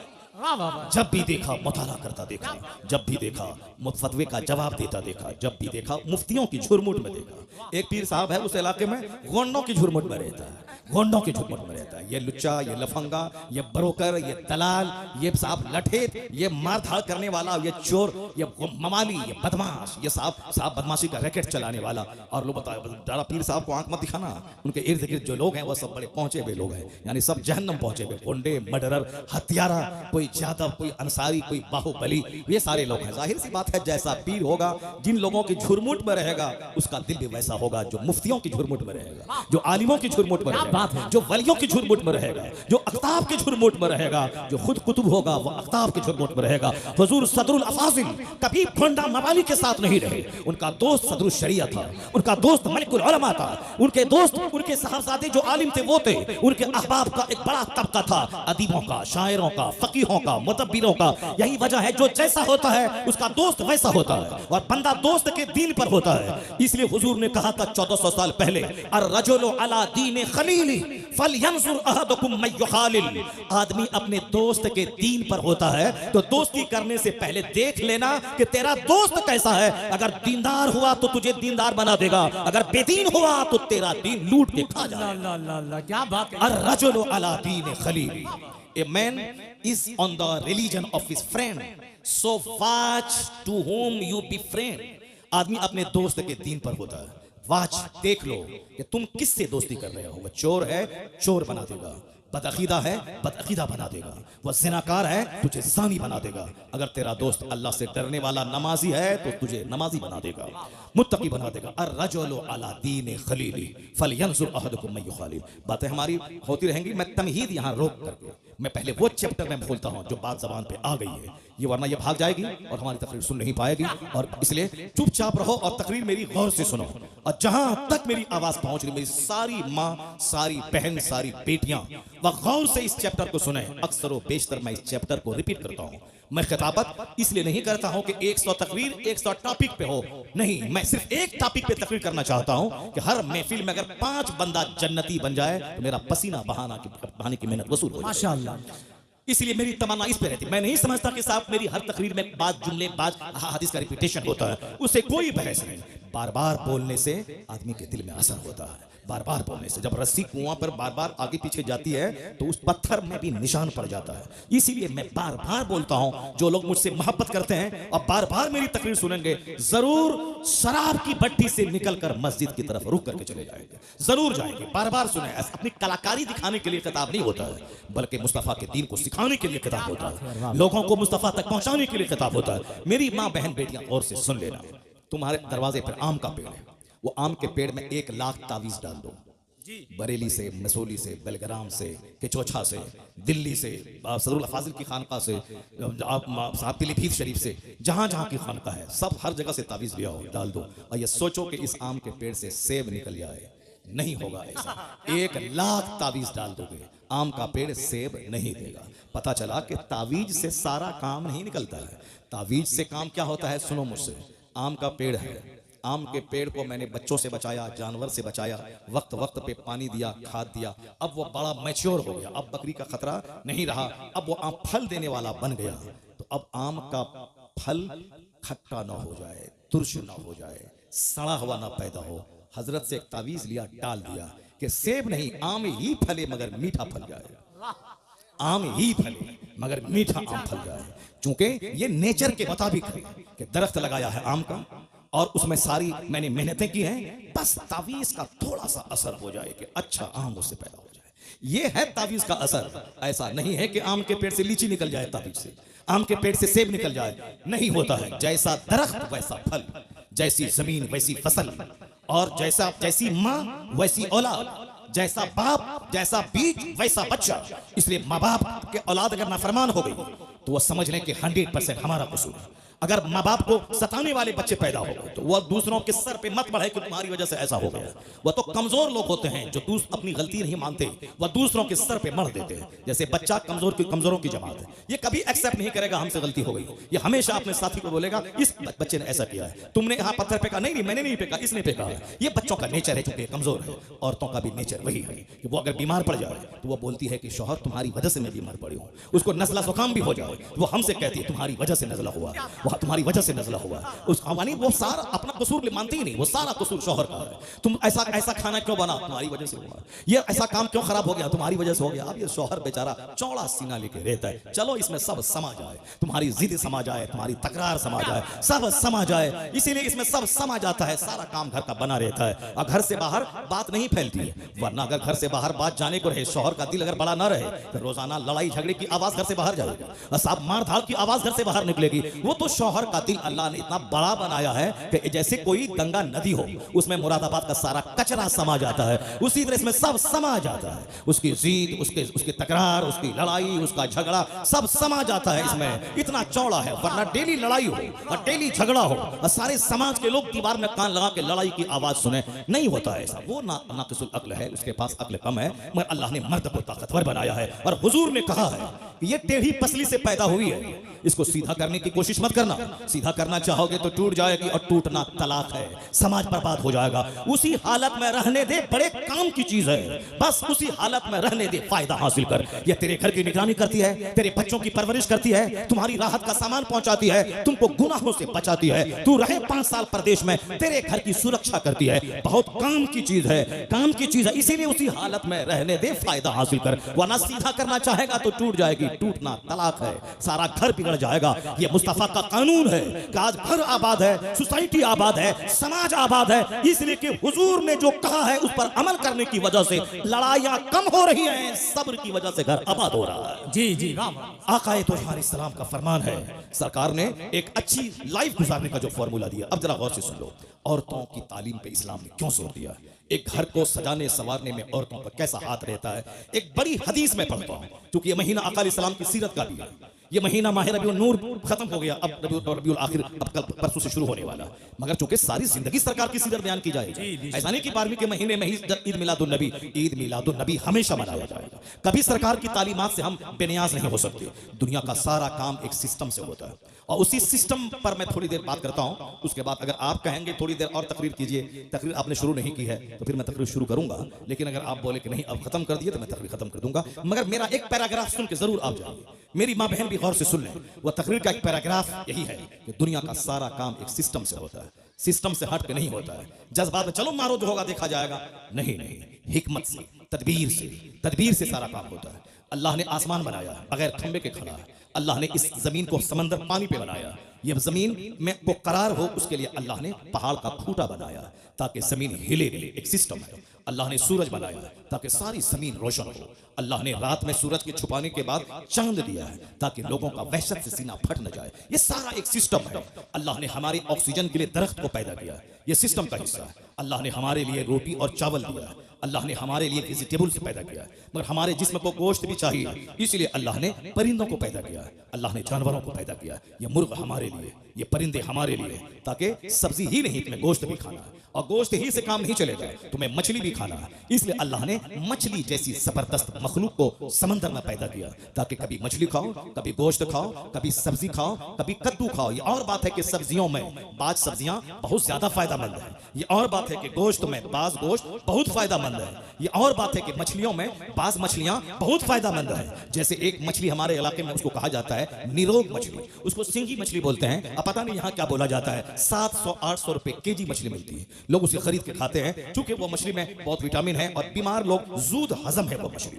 जब भी देखा मुताला करता देखा, जब भी देखा फतवे का जवाब देता देखा, जब भी देखा मुफ्तियों की झुरमुट में देखा। एक पीर साहब है उस इलाके में, गोंडों की झुरमुट में रहता है, गोंडों की झुरमुट में रहता है। ये लुच्चा, ये लफंगा, ये ब्रोकर, ये दलाल, ये साहब लठेत, ये मारधाड़ करने वाला, ये चोर, ये ममाली, ये बदमाश, ये साहब बदमाशी का रैकेट चलाने वाला। और लोग बताया पीर साहब को आंख मत दिखाना, उनके इर्द गिर्द जो लोग हैं वो सब बड़े पहुंचे हुए लोग हैं, यानी सब जहन्नम पहुंचे हुए, गुंडे, मर्डरर, हत्यारा, कोई जादव, कोई अंसारी, कोई बाहुबली, ये सारे लोग हैं। जाहिर सी बात है जैसा पीर होगा, जिन लोगों की झुरमुट में रहेगा उसका दिल भी वैसा होगा जो मुफ्तियों की झुरमुट में रहेगा, जो आलिमों की झुरमुट में रहेगा, जो वलियों की झुरमुट में रहेगा, जो अख्ताब की झुरमुट में रहेगा, जो खुद कुतुब होगा वो अख्ताब की झुरमुट में रहेगा। हुजूर सदरुल अफाजिल कभी गोंडा मवाली के साथ नहीं रहे, उनका दोस्त सदरुल शरिया था, उनका दोस्त मलिकुल उलमा था, उनके दोस्त, उनके साहबजादे जो आलिम थे वो थे, उनके अहबाब का एक बड़ा तबका था, अदीबों का, शायरों का, फकीहों का, मुतब्बिरों का। यही वजह है जो जैसा होता है उसका दोस्त वैसा होता है, और बंदा दोस्त के दीन पर होता है। इसलिए हुजूर ने कहा था 1400 साल पहले, अर्रजुलु अला दीन खलीली फलयंजुर अहदुकुम मन युखालिल। आदमी अपने दोस्त के दीन पर होता है, तो दोस्ती करने से पहले देख लेना कि तेरा दोस्त कैसा है। अगर दीनदार हुआ तो तुझे दीनदार बना देगा, अगर बेदीन हुआ तो तेरा दीन लूट के खा जाएगा। क्या बात है। अर्रजुलु अला दीन Khalili, a man is on the religion of his friend, so watch to whom you befriend। आदमी अपने दोस्त के दीन पर होता है। वाच, देख लो कि तुम किससे दोस्ती कर रहे हो। वह चोर है, चोर बना देगा, बदअकीदा है, बदअकीदा बना देगा, वह ज़िनाकार है, तुझे ज़ानी बना देगा। अगर तेरा दोस्त अल्लाह से डरने वाला नमाजी है तो तुझे नमाजी बना देगा, मुत्तकी बना देगा। अर्रजुलु अला दीन खलीली फलयंजुर अहदुकुम मन युखालिल। बातें हमारी होती रहेंगी, मैं तमहीद यहाँ रोक करके मैं पहले वो चैप्टर में बोलता हूँ जो बात जबान पे आ गई है, ये वरना ये भाग जाएगी और हमारी तकरीर सुन नहीं पाएगी। और इसलिए चुपचाप रहो और तकरीर मेरी गौर से सुनो। और जहां तक मेरी आवाज पहुंच रही, मेरी सारी माँ, सारी बहन, सारी बेटियां वह गौर से इस चैप्टर को सुने। अक्सर व बेशतर मैं इस चैप्टर को रिपीट करता हूँ। मैं खिताबत इसलिए नहीं करता हूं कि 100 तकरीर 100 टॉपिक पे हो, नहीं, मैं सिर्फ एक टॉपिक पे तकरीर करना चाहता हूं कि हर महफिल में अगर 5 बंदा जन्नती बन जाए तो मेरा पसीना बहाने की मेहनत वसूल हो जाए। माशाअल्लाह। इसलिए मेरी तमन्ना इस पे रहती है। मैं नहीं समझता कि साहब मेरी हर तकरीर में बात जुमले बात हदीस का रिपीटेशन होता है, उससे कोई बहस नहीं। बार बार बोलने से आदमी के दिल में असर होता है। बार बार बोलने से जब रस्सी कुआं पर बार बार आगे पीछे जाती है तो उस पत्थर में भी निशान पड़ जाता है। इसीलिए मैं बार बार बोलता हूं, जो लोग मुझसे मोहब्बत करते हैं और बार बार मेरी तकरीर सुनेंगे, जरूर शराब की भट्टी से निकलकर मस्जिद की तरफ रुक करके चले जाएंगे, जरूर जाएंगे। बार बार सुने। अपनी कलाकारी दिखाने के लिए किताब नहीं होता है, बल्कि मुस्तफा के दीन को सिखाने के लिए किताब होता है, लोगों को मुस्तफा तक पहुंचाने के लिए किताब होता है। मेरी माँ बहन बेटियां और से सुन लेना, तुम्हारे दरवाजे पर आम का पेड़ है, वो आम के पेड़ में 1 लाख तावीज डाल दो। बरेली से, मसूली से, बेलग्राम से, केचोछा से, दिल्ली से, सदरुल फाजिल की खानका से, आप पीलीभीत शरीफ से, जहां जहां की खानका है, सब हर जगह से तावीज लिया हो, डाल दो। और ये सोचो कि इस आम के पेड़ से सेब निकल जाए। नहीं होगा ऐसा। 1 लाख तावीज डाल दोगे, आम का पेड़ सेब नहीं देगा। पता चला कि तावीज से सारा काम नहीं निकलता है। तावीज से काम क्या होता है, सुनो मुझसे। आम का पेड़ है, आम के पेड़ को मैंने बच्चों से बचाया, जानवर से बचाया, वक्त वक्त पे पानी दिया, खाद दिया, अब वो बड़ा मैच्योर हो गया, अब बकरी का खतरा नहीं रहा, अब वो आम फल देने वाला बन गया। तो अब आम का फल खट्टा ना हो जाए, तुर्श ना हो जाए, सड़ा हुआ ना पैदा हो। हजरत से एक तावीज लिया, डाल दिया कि सेब नहीं, आम ही फले मगर मीठा फल जाए, आम ही फले मगर मीठा आम फल जाए। चूंकि ये नेचर के मुताबिक है कि दरख्त लगाया है आम का और उसमें सारी मैंने मेहनतें की हैं, बस तावीज का थोड़ा सा असर हो जाए कि अच्छा आम उससे पैदा हो जाए। ये है तावीज का असर। ऐसा नहीं है कि आम के पेड़ से लीची निकल जाए, तावीज से आम के पेड़ से सेब निकल जाए, नहीं होता है। जैसा दरख्त वैसा फल, जैसी जमीन वैसी फसल, और जैसी माँ वैसी औलाद, जैसा बाप जैसा बीज वैसा बच्चा। इसलिए माँ बाप के औलाद अगर नाफरमान हो गई तो वह समझ लें कि 100% हमारा कसूर है। अगर माँ बाप को सताने वाले बच्चे पैदा हो गए तो वह दूसरों के सर पे मत बढ़े कि तुम्हारी वजह से ऐसा हो गया। वह तो कमजोर लोग होते हैं जो अपनी गलती नहीं मानते, वह दूसरों के सर पे मर देते हैं। जैसे बच्चा कमजोरों की जमात है, ये कभी एक्सेप्ट नहीं करेगा हमसे गलती हो गई। ये हमेशा अपने साथी को बोलेगा इस बच्चे ने ऐसा किया है, तुमने यहाँ पत्थर फेंका, नहीं मैंने नहीं फेंका, इसने फेंका है। ये बच्चों का नेचर है, चूंकि कमजोर है। औरतों का भी नेचर वही है कि वो अगर बीमार पड़ जाए तो वो बोलती है कि शौहर तुम्हारी वजह से मैं बीमार पड़ी हूँ। उसको नज़ला जुकाम भी हो जाए वो हमसे कहती है तुम्हारी वजह से नज़ला हुआ, वह तुम्हारी वजह से नज़ला हुआ। उस यानी वो सारा अपना कसूर मानती ही नहीं, वो सारा कसूर शौहर का है। तुम ऐसा खाना क्यों बना, तुम्हारी वजह से हुआ। ये ऐसा काम क्यों खराब हो गया, तुम्हारी वजह से हो गया। अब ये शौहर बेचारा चौड़ा सीना लेके रहता है। चलो इसमें सब समा जाए, तुम्हारी जिद समा जाए, तुम्हारी तकरार समा जाए, सब समा जाए। इसीलिए इसमें सब समा जाता है, सारा काम घर का बना रहता है और घर से बाहर बात नहीं फैलती है। वरना अगर घर से बाहर बात जाने को रहे, शौहर का दिल अगर बड़ा ना रहे तो रोजाना लड़ाई झगड़े की आवाज घर से बाहर जाएगी, साहब मार धाड़ की आवाज घर से बाहर निकलेगी। वो तो शौहर का दिल अल्लाह ने इतना बड़ा बनाया है कि जैसे कोई गंगा नदी हो, उसमें मुरादाबाद का सारा कचरा समा जाता है, उसी तरह इसमें सब समा जाता है। उसकी जीद, उसकी तकरार, उसकी लड़ाई, उसका झगड़ा सब समा जाता है इसमें। इतना चौड़ा है। वरना डेली लड़ाई हो और डेली झगड़ा हो और सारे समाज के लोग दीवार में कान लगा के लड़ाई की आवाज सुने, नहीं होता है ऐसा। वो नाकिसुल अक्ल है, उसके पास अक्ल कम है, मगर अल्लाह ने मर्द को ताकतवर बनाया है। और हुजूर ने कहा है कि ये टेढ़ी पसली से पैदा हुई है, इसको सीधा करने की कोशिश मत करना। सीधा करना चाहोगे तो टूट जाएगी और टूटना तलाक है, समाज बर्बाद हो जाएगा। उसी हालत में रहने दे, बड़े काम की चीज है, बस उसी हालत में रहने दे, फायदा हासिल कर। ये तेरे घर की निगरानी करती है, तेरे बच्चों की परवरिश करती है, तुम्हारी राहत का सामान पहुंचाती है, तुमको गुनाहों से बचाती है। तू रहे 5 साल प्रदेश में, तेरे घर की सुरक्षा करती है। बहुत काम की चीज है, काम की चीज है। इसीलिए उसी हालत में रहने दे, फायदा हासिल कर। वरना सीधा करना चाहेगा तो टूट जाएगी, टूटना तलाक है, सारा घर बिगड़ जाएगा। ये मुस्तफा का कानून है कि आज घर आबाद है, सोसाइटी आबाद है, समाज आबाद है। इसलिए कि हुजूर ने जो कहा है उस पर अमल करने की वजह से लड़ाइयां कम हो रही हैं, सब्र की वजह से घर आबाद हो रहा है। जी जी, आकाए तोहार इस्लाम का फरमान है। सरकार ने एक अच्छी लाइफ गुजारने का जो फॉर्मूला दिया, अब जरा गौर से सुन लो। औरतों की तालीम पे इस्लाम ने क्यों जोर दिया, एक घर को सजाने संवारने में औरतों का कैसा हाथ रहता है। एक बड़ी हदीस में पढ़ता हूं, क्योंकि ये महीना आका अलैहिस्सलाम की सीरत का भी है। ये महीना माह रबीउल नूर खत्म हो गया, अब रबीउल आखिर अब कल परसों से शुरू होने वाला। मगर चूंकि सारी जिंदगी सरकार की सीरत बयान की जाएगी, ऐसा नहीं कि 12वीं के महीने में ही ईद मिलादुन नबी हमेशा मनाया जाएगा। कभी सरकार की तालीमात से हम बेनियाज नहीं हो सकते। दुनिया का सारा काम एक सिस्टम से होता है और उसी सिस्टम पर मैं थोड़ी देर बात करता हूं। उसके बाद अगर आप कहेंगे थोड़ी देर और तकरीर कीजिए, तकरीर आपने शुरू नहीं की है तो फिर मैं तकरीर शुरू करूंगा। लेकिन अगर आप बोले कि नहीं अब खत्म कर दिए तो मैं तकरीर खत्म कर दूंगा। मगर मेरा एक पैराग्राफ सुन के जरूर आप जाइए। मेरी माँ बहन भी गौर से सुन लें, वह तकरीर का एक पैराग्राफ यही है कि दुनिया का सारा काम एक सिस्टम से होता है, सिस्टम से हट के नहीं होता है। जज्बात में चलो मारो जो होगा देखा जाएगा, नहीं नहीं, हिकमत से, तदबीर से सारा काम होता है। अल्लाह ने आसमान बनाया बगैर खंबे के खड़ा, अल्लाह ने इस जमीन को समंदर पानी पे बनाया, ये जमीन में को करार हो उसके लिए अल्लाह ने पहाड़ का खूंटा बनाया ताकि जमीन हिले नहीं, एक सिस्टम है। अल्लाह ने सूरज बनाया ताकि सारी जमीन रोशन हो। अल्लाह ने रात में सूरज के छुपाने के बाद चांद दिया है ताकि लोगों का वहशत से सीना फट न जाए। ये सारा एक सिस्टम है। अल्लाह ने हमारी ऑक्सीजन के लिए दरख्त को पैदा किया, ये सिस्टम का हिस्सा है। अल्लाह ने हमारे लिए रोटी और चावल दिया, अल्लाह ने हमारे लिए वेजिटेबल से पैदा किया, मगर हमारे जिस्म को गोश्त भी चाहिए, इसलिए अल्लाह ने परिंदों को पैदा किया, अल्लाह ने जानवरों को पैदा किया। ये मुर्ग हमारे लिए, ये परिंदे हमारे लिए, ताकि सब्जी ही नहीं तुम्हें गोश्त भी खाना है, और गोश्त ही से काम नहीं चलेगा, तुम्हें मछली भी खाना है। इसलिए अल्लाह ने मछली जैसी जबरदस्त मखलूक को समंदर में पैदा किया ताकि कभी मछली खाओ, कभी गोश्त खाओ, कभी सब्जी खाओ, कभी कद्दू खाओ। ये और बात है कि सब्जियों में बाज सब्जियां बहुत ज्यादा फायदामंद है, ये और बात है कि गोश्त में बाज गोश्त बहुत फायदामंद है, ये और बात है कि मछलियों में बाज मछलियां बहुत फायदामंद है। जैसे एक मछली हमारे इलाके में उसको कहा जाता है निरोग मछली, उसको सिंगी मछली बोलते हैं। अब पता नहीं यहाँ क्या बोला जाता है, 700-800 रुपए केजी मछली मिलती है, लोग उसे खरीद के खाते हैं क्योंकि वो मछली में बहुत विटामिन है और बीमार लोग जूद हजम है वो मछली।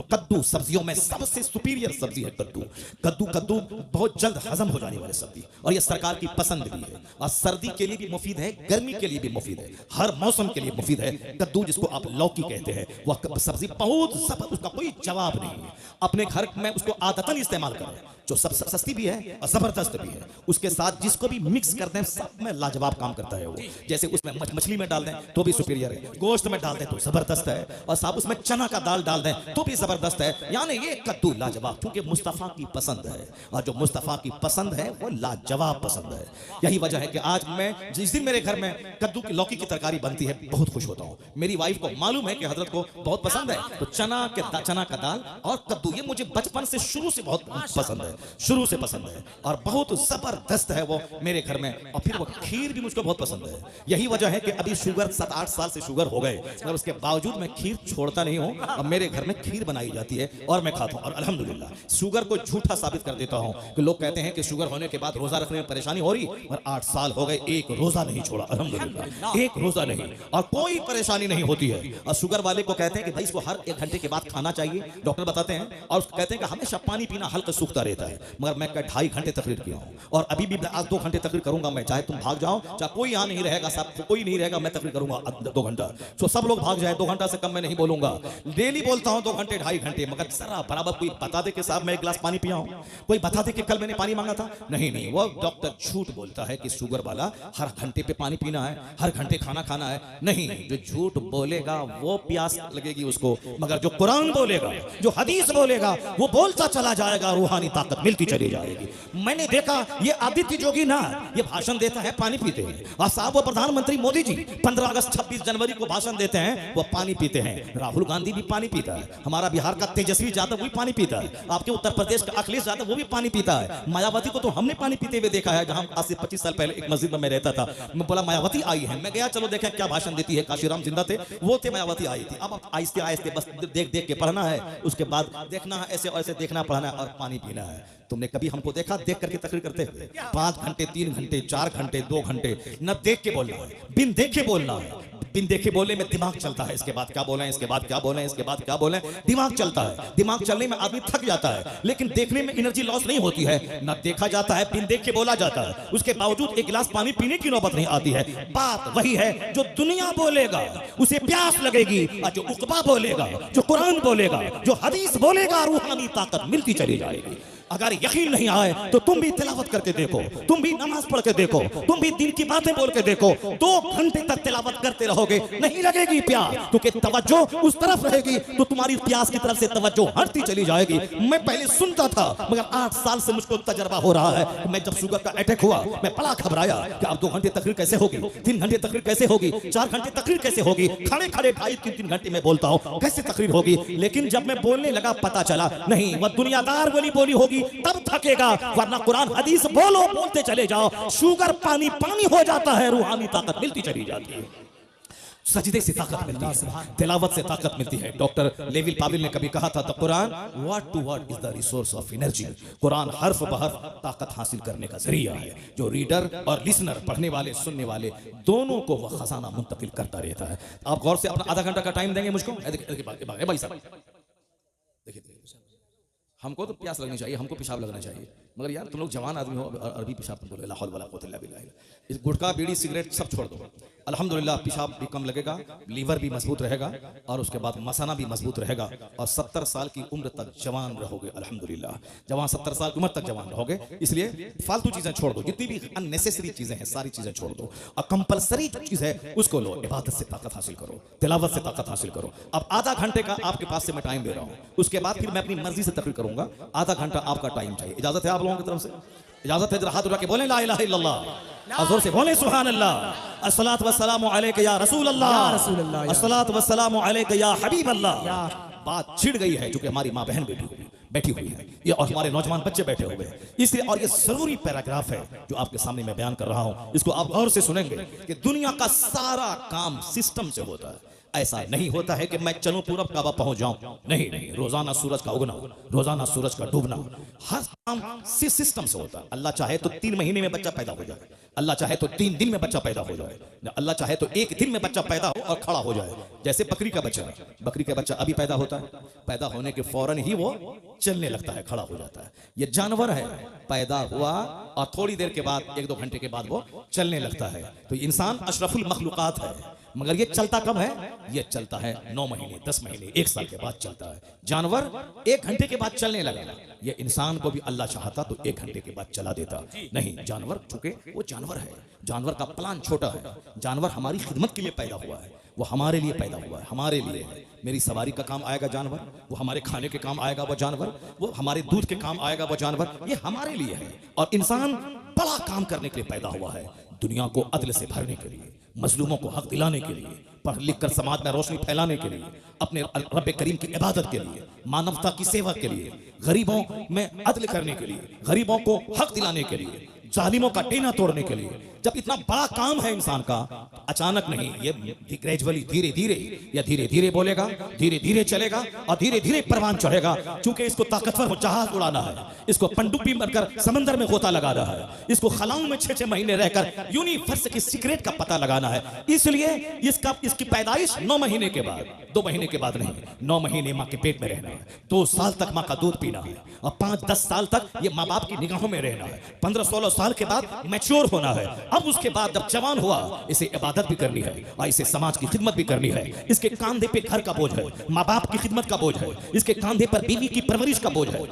कद्दू सब्जियों में सबसे सुपीरियर सब्जी है कद्दू बहुत जल्द हजम हो जाने वाली सब्जी, और ये सरकार की पसंद भी है, और सर्दी के लिए भी मुफीद है, गर्मी के लिए भी मुफीद है, हर मौसम के लिए मुफीद है। कद्दू जिसको आप लौकी कहते हैं, वह सब्जी बहुत उसका कोई जवाब नहीं है। अपने घर में उसको आदतन इस्तेमाल करें, जो सब सस्ती भी है और जबरदस्त भी है। उसके साथ जिसको भी मिक्स कर दें सब में लाजवाब काम करता है वो। जैसे उसमें मछली में डाल दें तो भी सुपीरियर है, गोश्त में डाल दें तो जबरदस्त है, और साथ उसमें चना का दाल डाल दें तो भी जबरदस्त है। यानी ये कद्दू लाजवाब, क्योंकि मुस्तफा की पसंद है, और जो मुस्तफा की पसंद है वो लाजवाब पसंद है। यही वजह है कि आज मैं जिस दिन मेरे घर में कद्दू की लौकी की तरकारी बनती है बहुत खुश होता हूँ। मेरी वाइफ को मालूम है कि हजरत को बहुत पसंद है, तो चना का दाल और कद्दू ये मुझे बचपन से शुरू से बहुत पसंद है, शुरू से पसंद है, और बहुत जबरदस्त है वो मेरे घर में। और फिर वो खीर भी मुझको बहुत पसंद है। यही वजह है कि अभी शुगर 7-8 साल से शुगर हो गए, मगर उसके बावजूद मैं खीर छोड़ता नहीं हूँ, और मेरे घर में खीर बनाई जाती है और मैं खाता हूँ। और अल्हम्दुलिल्लाह शुगर को झूठा साबित कर देता हूँ कि लोग कहते हैं कि शुगर होने के बाद रोजा रखने में परेशानी हो रही, और 8 साल हो गए एक रोजा नहीं छोड़ा, अल्हम्दुलिल्लाह एक रोजा नहीं, और कोई परेशानी नहीं होती है। और शुगर वाले को कहते हैं कि भाई इसको हर 1 घंटे के बाद खाना चाहिए, डॉक्टर बताते हैं, और कहते हैं कि हमेशा पानी पीना हल्का सूखता रहता है। मगर मैं 2.5 घंटे तकरीर किया हूँ, और अभी भी आज 2 घंटे तकरीर करूंगा मैं, चाहे तुम भाग जाओ, चाहे कोई यहाँ नहीं रहेगा, साहब कोई नहीं रहेगा, मैं तकरीर करूंगा 2 घंटा। तो सब लोग भाग जाए, 2 घंटा से कम मैं नहीं बोलूंगा। डेली बोलता हूँ 2 घंटे 2.5 घंटे, मगर जरा बराबर कोई बता दे कि साहब मैं 1 गिलास पानी पिया हूँ, कोई बता दे कि कल मैंने पानी मांगा था। नहीं, वो डॉक्टर झूठ बोलता है कि शुगर वाला हर घंटे पे पानी पीना है, हर घंटे खाना खाना है। नहीं, जो झूठ बोलेगा वो प्यास लगेगी उसको, मगर जो कुरान बोलेगा, जो हदीस बोलेगा, वो बोलता चला जाएगा, रूहानी ताकत मिलती चली जाएगी। मैंने देखा ये आदित्य जोगी ना, ये भाषण देता है पानी पीते हैं, और साहब वो प्रधानमंत्री मोदी जी 15 अगस्त 26 जनवरी को भाषण देते हैं, वो पानी पीते हैं। राहुल गांधी भी पानी पीता है, हमारा बिहार का तेजस्वी यादव भी पानी पीता है, आपके उत्तर प्रदेश का अखिलेश यादव वो भी पानी पीता है, मायावती को तो हमने पानी पीते हुए देखा है। जहां आज से 25 साल पहले एक मस्जिद में मैं रहता था, मैं बोला मायावती आई है, मैं गया चलो देखें क्या भाषण देती है। काशीराम जिंदा थे, वो थे, मायावती आई थी। अब आहिस्ते आहिस्ते बस देख के पढ़ना है, उसके बाद देखना है, ऐसे ऐसे देखना पढ़ना है और पानी पीना है। तुमने कभी हमको देखा देख करके तकरीर करते हुए? 5 घंटे 3 घंटे 4 घंटे 2 घंटे न देख के बोलना है, बिन देखे बोलना है। बिन देखे बोलने में दिमाग चलता है, इसके बाद क्या बोलें, इसके बाद क्या बोलें, इसके बाद क्या बोलें, दिमाग चलता है। दिमाग चलने में आदमी थक जाता है, लेकिन देखने में एनर्जी लॉस नहीं होती है। न देखा जाता है, बिन देख के बोला जाता है, उसके बावजूद 1 गिलास पानी पीने की नौबत नहीं आती है। बात वही है, जो दुनिया बोलेगा उसे प्यास लगेगी, और जो उकबा बोलेगा, जो कुरान बोलेगा, जो हदीस बोलेगा, रूहानी ताकत मिलती चली जाएगी। अगर यकीन नहीं आए तो तुम भी तिलावत करके देखो, तुम भी नमाज पढ़ के देखो, तुम भी दिन की बातें बोल के देखो। 2 घंटे तक तिलावत करते रहोगे, नहीं लगेगी प्यास, क्योंकि तवज्जो उस तरफ रहेगी, तो तुम्हारी प्यास की तरफ से तवज्जो हटती चली जाएगी। मैं पहले सुनता था, मगर 8 साल से मुझको तजर्बा हो रहा है। मैं जब शुगर का अटैक हुआ, मैं बड़ा घबराया कि अब 2 घंटे तकरीर कैसे होगी, 3 घंटे तकरीर कैसे होगी, 4 घंटे तकरीर कैसे होगी, खड़े खड़े 2.5-3 घंटे में बोलता हूँ, कैसे तकरीर होगी। लेकिन जब मैं बोलने लगा पता चला नहीं, वह दुनियादार बोली होगी तब थकेगा, वरना कुरान हदीस बोलते चले जाओ, शुगर पानी हो जाता है, रूहानी ताकत मिलती चली जाती है। सजदे से ताकत मिलती है, तिलावत से ताकत मिलती है। डॉक्टर लेविल पाविल ने कभी कहा था, the Quran word to word is the resource of energy. कुरान हर्फ बहर्फ ताकत हासिल करने का जरिया है, जो रीडर और लिसनर, पढ़ने वाले सुनने वाले, दोनों को वह खजाना मुंतकिल करता रहता है। आप गौर से अपना आधा घंटा का टाइम देंगे मुझको? भाई साहब देखिए, हमको तो प्यास लगनी चाहिए, हमको पेशाब लगना चाहिए, मगर यार तुम लोग जवान आदमी हो, अरबी पेशाब तुम बोले, ला हौल वला कुव्वता इल्ला बिल्लाह। इस गुटखा बीड़ी सिगरेट सब छोड़ दो, अल्हम्दुलिल्लाह पेशाब भी कम लगेगा, लीवर भी मजबूत रहेगा, और उसके बाद मसाना भी मजबूत रहेगा, और 70 साल की उम्र तक जवान रहोगे अल्हम्दुलिल्लाह। जवान 70 साल की उम्र तक जवान रहोगे। इसलिए फालतू चीजें छोड़ दो, जितनी भी अननेसेसरी चीजें हैं सारी चीजें छोड़ दो, और कंपलसरी चीज है उसको लो। इबादत से ताकत हासिल करो, तिलावत से ताकत हासिल करो। अब आधा घंटे का आपके पास से मैं टाइम दे रहा हूँ, उसके बाद फिर मैं अपनी मर्जी से तकरीर करूंगा। आधा घंटा आपका टाइम चाहिए, इजाजत है आप लोगों की तरफ से? इजाजत है? जरा हाथ उठा के बोलें ला इलाहा इल्लल्लाह, और जोर से बोलें सुभान अल्लाह। अस्सलातु वस्सलामु अलैका या रसूल अल्लाह, अस्सलातु वस्सलामु अलैका या हबीब अल्लाह। बात छिड़ गई है, क्योंकि हमारी माँ बहन बैठी हुई है, ये और हमारे नौजवान बच्चे बैठे हुए हैं, इसलिए। और ये जरूरी पैराग्राफ है जो आपके सामने मैं बयान कर रहा हूं, इसको आप गौर से सुनेंगे कि दुनिया का सारा काम सिस्टम से होता है। ऐसा नहीं होता है कि मैं चलूं पूरब काबा पहुंच जाऊं, नहीं नहीं। रोजाना सूरज का उगना, रोजाना सूरज का डूबना, हर काम सिस्टम से होता है। अल्लाह चाहे तो 3 महीने में बच्चा पैदा हो जाए, अल्लाह चाहे तो 3 दिन में बच्चा पैदा हो जाए, अल्लाह चाहे तो 1 दिन में बच्चा पैदा हो और खड़ा हो जाए। जैसे बकरी का बच्चा, बकरी का बच्चा अभी पैदा होता है, पैदा होने के फौरन ही वो चलने लगता है, खड़ा हो जाता है। ये जानवर है, पैदा हुआ और थोड़ी देर के बाद, 1-2 घंटे के बाद वो चलने लगता है। तो इंसान अशरफुल मखलूकात है, मगर ये चलता कब है? ये चलता है 9 महीने, 10 महीने, 1 साल के बाद चलता है। जानवर 1 घंटे के बाद चलने लगा, ये इंसान को भी अल्लाह चाहता तो 1 घंटे के बाद चला देता। नहीं, जानवर चूंकि वो जानवर है, जानवर का प्लान छोटा है, जानवर हमारी खिदमत के लिए पैदा हुआ है, वो हमारे लिए पैदा हुआ है, हमारे लिए है। मेरी सवारी का काम आएगा जानवर, वो हमारे खाने के काम आएगा वो जानवर, वो हमारे दूध के काम आएगा वो जानवर, ये हमारे लिए है। और इंसान बड़ा काम करने के लिए पैदा हुआ है, दुनिया को अदल से भरने के लिए, मजलूमों को हक दिलाने के लिए, पढ़ लिख कर समाज में रोशनी फैलाने के लिए, अपने रब करीम की इबादत के लिए, मानवता की सेवा के लिए, गरीबों में अदल करने के लिए, गरीबों को हक दिलाने के लिए, जालिमों का टेना तोड़ने के लिए। जब इतना बड़ा काम है इंसान का, अचानक नहीं, ये ग्रेजुअली, धीरे धीरे, या धीरे धीरे बोलेगा, धीरे धीरे चलेगा और धीरे धीरे परवान चढ़ेगा। क्योंकि इसको ताकतवर जहाज उड़ाना है, इसको पनडुब्बी बनकर समंदर में गोता लगाना है, इसको खलाओं में 6-6 महीने रहकर यूनिवर्स की सीक्रेट का पता लगाना है। इसलिए इसकी पैदाइश 9 महीने के बाद, 2 महीने के बाद नहीं, 9 महीने माँ के पेट में रहना है, 2 साल तक माँ का दूध पीना है, और 5-10 साल तक ये माँ बाप की निगाहों में रहना है, 15-16 साल के बाद मैच्योर होना है। अब उसके बाद जब जवान हुआ, इसे इबादत भी करनी है और इसे समाज की खिदमत भी करनी है। इसके कंधे पे घर का बोझ है, माँ बाप की खिदमत का बोझ है, इसके कंधे पर बीवी की परवरिश का बोझ है,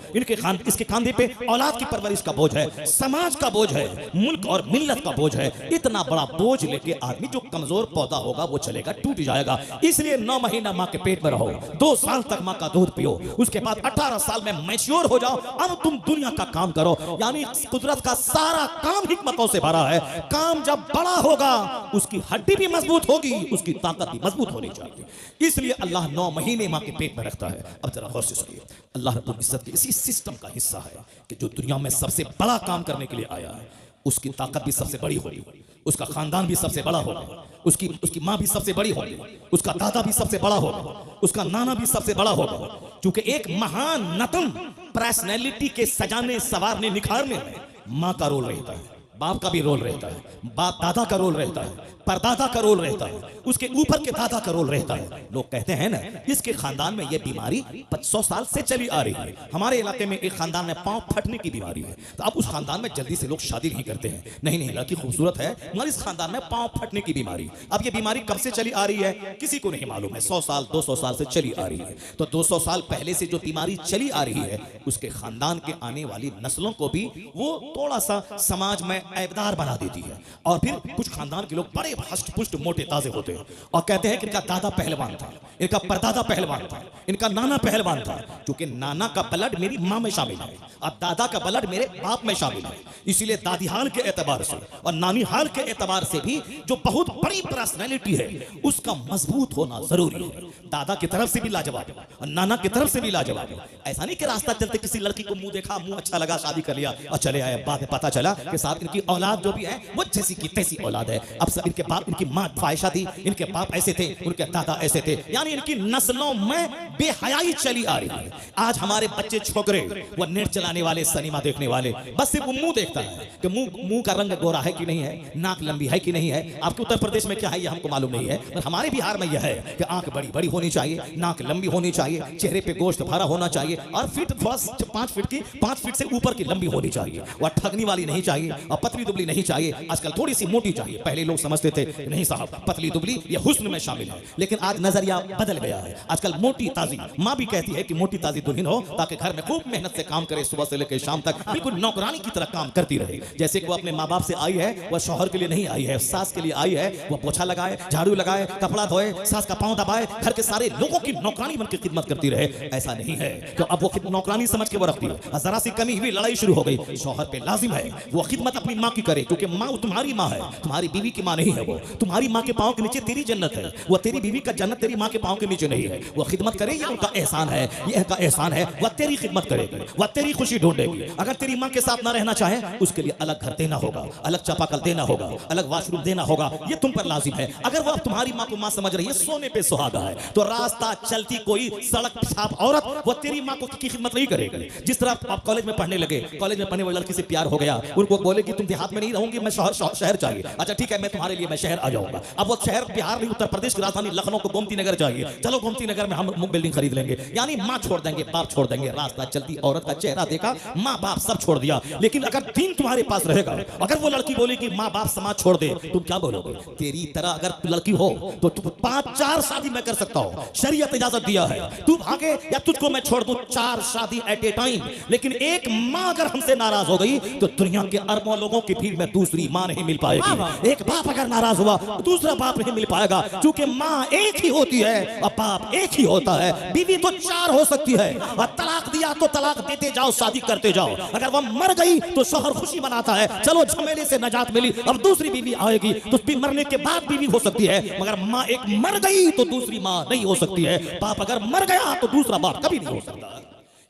इसके कंधे पे औलाद की परवरिश का बोझ है, समाज का बोझ है, मुल्क और मिल्लत का बोझ है। इतना बड़ा बोझ लेके आदमी जो कमजोर पौधा होगा वो चलेगा, टूट जाएगा। इसलिए 9 महीना माँ के पेट में रहो, 2 साल तक माँ का दूध पियो, उसके बाद 18 साल में मैच्योर हो जाओ, अब तुम दुनिया का काम करो। यानी कुदरत का सारा काम हिकमतों से भरा है। काम जब बड़ा होगा, उसकी हड्डी भी मजबूत होगी, उसकी ताकत भी मजबूत होनी चाहिए। इसलिए अल्लाह 9 महीने माँ के पेट में रखता है। अब जरा गौर से सुनिए, अल्लाह रब्बुल इज्जत के इसी सिस्टम का हिस्सा है कि जो दुनिया में सबसे बड़ा काम करने के लिए आया है, उसकी ताकत भी सबसे बड़ी होगी, उसका खानदान भी सबसे बड़ा होगा, उसकी माँ भी सबसे बड़ी होगी, उसका दादा भी सबसे बड़ा होगा, उसका नाना भी सबसे बड़ा होगा। क्योंकि एक महान नतन पर्सनैलिटी के सजाने, संवारने, निखारने में माँ का रोल रहता है, बाप का भी रोल रहता है, बाप दादा का रोल रहता है, परदादा का रोल रहता है, उसके ऊपर के दादा का रोल रहता है। लोग कहते हैं ना, इसके खानदान में यह बीमारी 500 साल से चली आ रही है। हमारे इलाके में एक खानदान में पांव फटने की बीमारी है, तो अब उस खानदान में जल्दी से लोग शादी नहीं करते हैं। नहीं, लड़की खूबसूरत है मगर इस खानदान में पांव फटने की बीमारी। अब ये बीमारी कब से चली आ रही है किसी को नहीं मालूम है, 100 साल 200 साल से चली आ रही है। तो 200 साल पहले से जो बीमारी चली आ रही है, उसके खानदान के आने वाली नस्लों को भी वो थोड़ा सा समाज में ऐबदार बना देती है। और फिर कुछ खानदान के लोग बड़े हष्ट पुष्ट मोटे ताजे होते हैं और कहते हैं कि इनका दादा पहलवान था, इनका परदादा पहलवान था, इनका नाना पहलवान था। क्योंकि नाना का ब्लड मेरी माँ में शामिल है और दादा का ब्लड मेरे बाप में शामिल है, इसीलिए दादी हाल के एतबार से और नानी हाल के एतबार से भी जो बहुत बड़ी पर्सनैलिटी है उसका मजबूत होना जरूरी है। दादा की तरफ से भी लाजवाब और नाना की तरफ से भी लाजवाब। ऐसा नहीं कि रास्ता चलते किसी लड़की को मुंह देखा, मुंह अच्छा लगा, शादी कर लिया और चले आए, बाद में पता चला कि साहब इनकी औलाद जो भी है वो जैसी की तैसी औलाद है। अब सब इनके बाप, इनकी माँ फाहिशा थी, इनके बाप ऐसे थे, उनके दादा ऐसे थे, यानी इनकी नस्लों में बेहयाई चली आ रही है। आज हमारे बच्चे छोकरे वो नेट चलाने वाले, सिनेमा देखने वाले, बस सिर्फ मुंह देखता है कि मुंह का रंग गोरा है कि नहीं है, नाक लंबी है कि नहीं है। आपके उत्तर प्रदेश में क्या है ये हमको मालूम नहीं है, पर हमारे बिहार में यह है कि आंख बड़ी बड़ी होनी चाहिए, नाक लंबी होनी चाहिए, चेहरे पे गोश्त भरा होना चाहिए और फिट 5 फीट से ऊपर की लंबी होनी चाहिए, और ठगनी वाली नहीं चाहिए और पतली दुबली नहीं चाहिए। आजकल थोड़ी सी मोटी चाहिए। पहले लोग समझते थे नहीं साहब पतली दुबली ये हुस्न में शामिल है, लेकिन आज नजरिया बदल गया है। आजकल मोटी ताजी, माँ भी कहती है कि मोटी ताजी दुल्हन हो ताकि घर में खूब मेहनत से काम करे, सुबह से लेकर शाम तक बिल्कुल नौकरानी की तरह काम करती रहे। जैसे कि वो अपने माँ बाप से आई है, वह शौहर के लिए नहीं आई है, सास के लिए आई है। वो पोछा लगाए, झाड़ू लगाए, कपड़ा धोए, सास का पांव दबाए, घर के सारे लोगों की नौकरानी बनकर खिदमत करती रहे। ऐसा नहीं है तो अब वो नौकरानी समझ के वो रखती है। जरा सी कमी हुई लड़ाई शुरू हो गई। शौहर पे लाजिम है वो खिदमत अपनी माँ की करे, क्योंकि माँ तुम्हारी माँ है, तुम्हारी बीवी की माँ नहीं है। वो तुम्हारी माँ के पांव के नीचे तेरी जन्नत है, वो तेरी बीवी का जन्नत तेरी माँ के पांव के नीचे नहीं है। वो खिदमत करे, ये उनका एहसान है, ये का एहसान है। वह तेरी खिदमत करेगी, वह तेरी खुशी ढूंढेगी। अगर तेरी माँ के साथ ना रहना चाहे उसके लिए अलग घर देना होगा, अलग चापाकल देना होगा, अलग वॉशरूम देना होगा, ये तुम पर लाजिम है। अगर वो तुम्हारी माँ को माँ समझ रही है, सोने पे सुहागा है, तो रास्ता चलती कोई सड़क पेशाब औरत वो तेरी माँ को की खिदमत नहीं करेगी। जिस तरह आप कॉलेज में पढ़ने लगे, कॉलेज में पढ़ने वाली लड़की से प्यार हो गया, उनको बोले कि तुम देहात में नहीं रहूंगी, मैं शहर चाहिए। अच्छा ठीक है, मैं तुम्हारे लिए मैं शहर आ जाऊंगा। अब वो शहर बिहार नहीं, उत्तर प्रदेश की राजधानी लखनऊ को गोमती नगर चाहिए। चलो गोमती नगर में हम बिल्डिंग खरीद लेंगे, यानी माँ छोड़ देंगे, बाप छोड़ देंगे। रास्ता चलती औरत का चेहरा देखा, माँ बाप सब छोड़ दिया। लेकिन अगर दीन तुम्हारे पास रहेगा, अगर वो लड़की बोले कि माँ बाप समाज छोड़ दे, तुम क्या बोलोगे? तेरी तरह अगर लड़की हो तो तुम 5-4 शादी मैं कर सकता हूं, शरीयत इजाजत दिया है। तू भागे या तुझको मैं छोड़ दूं, 4 शादी एट ए टाइम। लेकिन एक माँ अगर हमसे नाराज हो गई तो दुनिया के अरबों लोगों की भीड़ में दूसरी माँ नहीं मिल पाएगी। एक बाप अगर नाराज हुआ तो दूसरा बाप नहीं मिल पाएगा, क्योंकि माँ एक ही होती है और बाप एक ही होता है। बीवी तो 4 हो सकती है, और तलाक दिया तो तलाक देते जाओ, शादी करते जाओ। अगर वह मर गई तो शौहर खुशी मनाता है, चलो झमेले से नजात मिली, अब दूसरी बीवी आएगी तो भी मरने के बाद बीवी हो सकती है। मगर माँ एक मर गई तो दूसरी माँ नहीं हो सकती है। बाप अगर मर गया तो दूसरा बाप कभी नहीं हो सकता।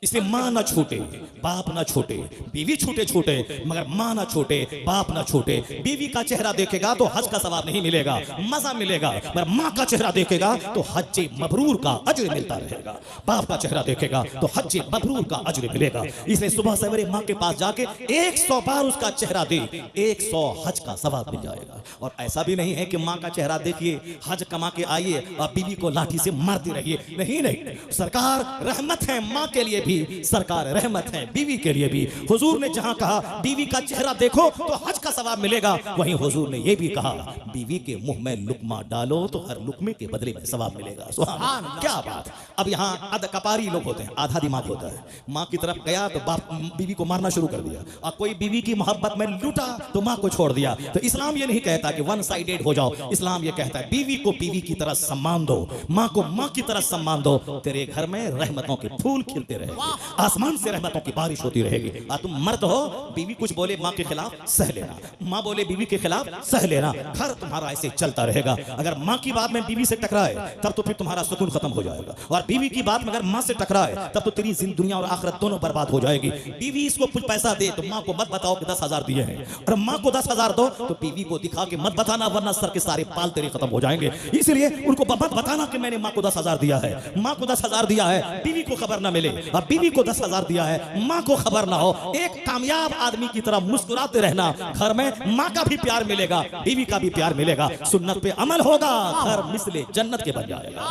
इसलिए माँ ना छूटे, बाप ना छूटे, बीवी छूटे, मगर माँ ना छूटे, बाप ना छूटे। बीवी का चेहरा देखेगा तो हज का सवाब नहीं मिलेगा, मजा मिलेगा, मगर माँ का चेहरा देखेगा तो हज मबरूर का अजर मिलता रहेगा। बाप का चेहरा देखेगा तो हज मबरूर का अजर मिलेगा। इसलिए सुबह सवेरे माँ के पास जाके 100 बार उसका चेहरा दे, 100 हज का सवाब मिल जाएगा। और ऐसा भी नहीं है कि माँ का चेहरा देखिए, हज कमा के आइए और बीवी को लाठी से मारते रहिए। नहीं, सरकार रहमत है माँ के लिए भी, सरकार रहमत है बीवी के लिए भी। हुजूर ने जहां कहा बीवी का चेहरा देखो तो हज का सवाब मिलेगा, वहीं हुजूर ने यह भी कहा बीवी के मुंह में लुकमा डालो तो हर लुकमे के बदले में सवाब मिलेगा। सुभान अल्लाह, क्या बात। अब यहाँ आधा कपारी लोग होते हैं, आधा दिमाग होता है। माँ की तरफ गया तो बाप बीवी को मारना शुरू कर दिया, और कोई बीवी की मोहब्बत में लूटा तो माँ को छोड़ दिया। तो इस्लाम ये नहीं कहता कि वन साइडेड हो जाओ, इस्लाम ये कहता है बीवी को बीवी की तरह सम्मान दो, माँ को माँ की तरह सम्मान दो। तेरे घर में रहमतों के फूल खिलते रहे, आसमान से रहमतों की बारिश होती रहेगी। तुम मर्द हो, बीवी कुछ बोले माँ के खिलाफ सह लेना, माँ बोले बीवी के खिलाफ सह लेना, घर तुम्हारा ऐसे चलता रहेगा। अगर माँ की बात में बीवी से टकराए तब तो फिर तुम्हारा सुकून खत्म हो जाएगा, और बीवी की बात में अगर माँ से टकराए तब तो तेरी दुनिया और आखिरत दोनों बर्बाद हो जाएगी। बीवी इसको कुछ पैसा दे तो माँ को मत बताओ कि 10,000 दिए हैं, और माँ को 10,000 दो तो बीवी को दिखा के मत बताना, वरना सर के सारे बाल तेरे खत्म हो जाएंगे। इसलिए उनको मत बताना कि मैंने माँ को 10,000 दिया है, माँ को 10,000 दिया है, बीवी को खबर ना मिले, और बीवी को 10,000 दिया है, माँ को खबर ना हो। एक कामयाब आदमी की तरह मुस्कुराते रहना, घर में माँ का भी प्यार मिलेगा, बीवी का भी प्यार मिलेगा, सुन्नत पे अमल होगा, घर मिसले जन्नत के बन जाएगा।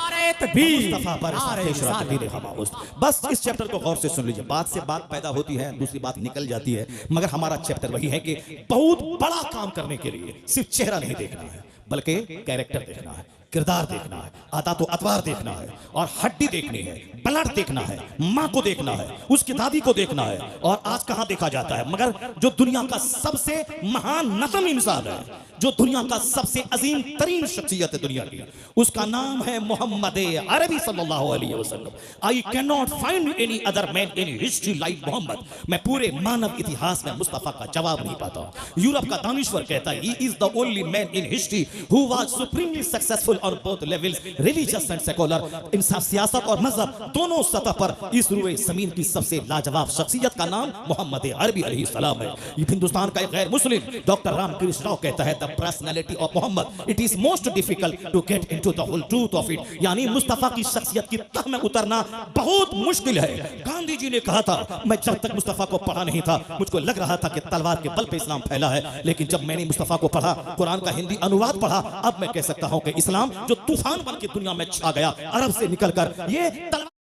बस इस चैप्टर को गौर से सुन लीजिए, बात से बात पैदा होती है, दूसरी बात निकल जाती है, मगर हमारा चैप्टर वही है कि बहुत बड़ा काम करने के लिए सिर्फ चेहरा नहीं देखना है, बल्कि कैरेक्टर देखना है, किरदार देखना है, आता तो अतवार देखना है, और हड्डी देखनी है, ब्लड देखना है, माँ को देखना है, उसकी दादी को देखना है। और आज कहाँ देखा जाता है, मगर जो दुनिया का सबसे महान नतम इंसान है, जो दुनिया का सबसे अजीम तरीन शख्सियत है दुनिया की, उसका नाम है मोहम्मद अरबी सल्लल्लाहु अलैहि वसल्लम। I can not find any other man in history like Muhammad. मैं पूरे मानव इतिहास में मुस्तफा का जवाब नहीं पाता। यूरोप का दानिश्वर कहता है he is the only man in history who was supremely successful on both levels, religious and secular. इंसान, सियासत और मजहब दोनों सतह पर इस रुए जमीन की सबसे लाजवाब शख्सियत का नाम मोहम्मद अरबी अलैहिस्सलाम है। ये हिंदुस्तान का एक गैर मुस्लिम डॉक्टर रामकृष्ण राव कहता है, the personality of Muhammad it is most difficult to get into the whole truth of it. यानी मुस्तफा की शख्सियत की तह में उतरना बहुत मुश्किल है। गांधी जी ने कहा था, मैं जब तक मुस्तफा को पढ़ा नहीं था मुझको लग रहा था कि तलवार के बल पे इस्लाम फैला है, लेकिन जब मैंने मुस्तफा को पढ़ा, कुरान का हिंदी अनुवाद पढ़ा, अब मैं कह सकता हूं कि इस्लाम जो तूफान बन के दुनिया में छा गया अरब से निकलकर, ये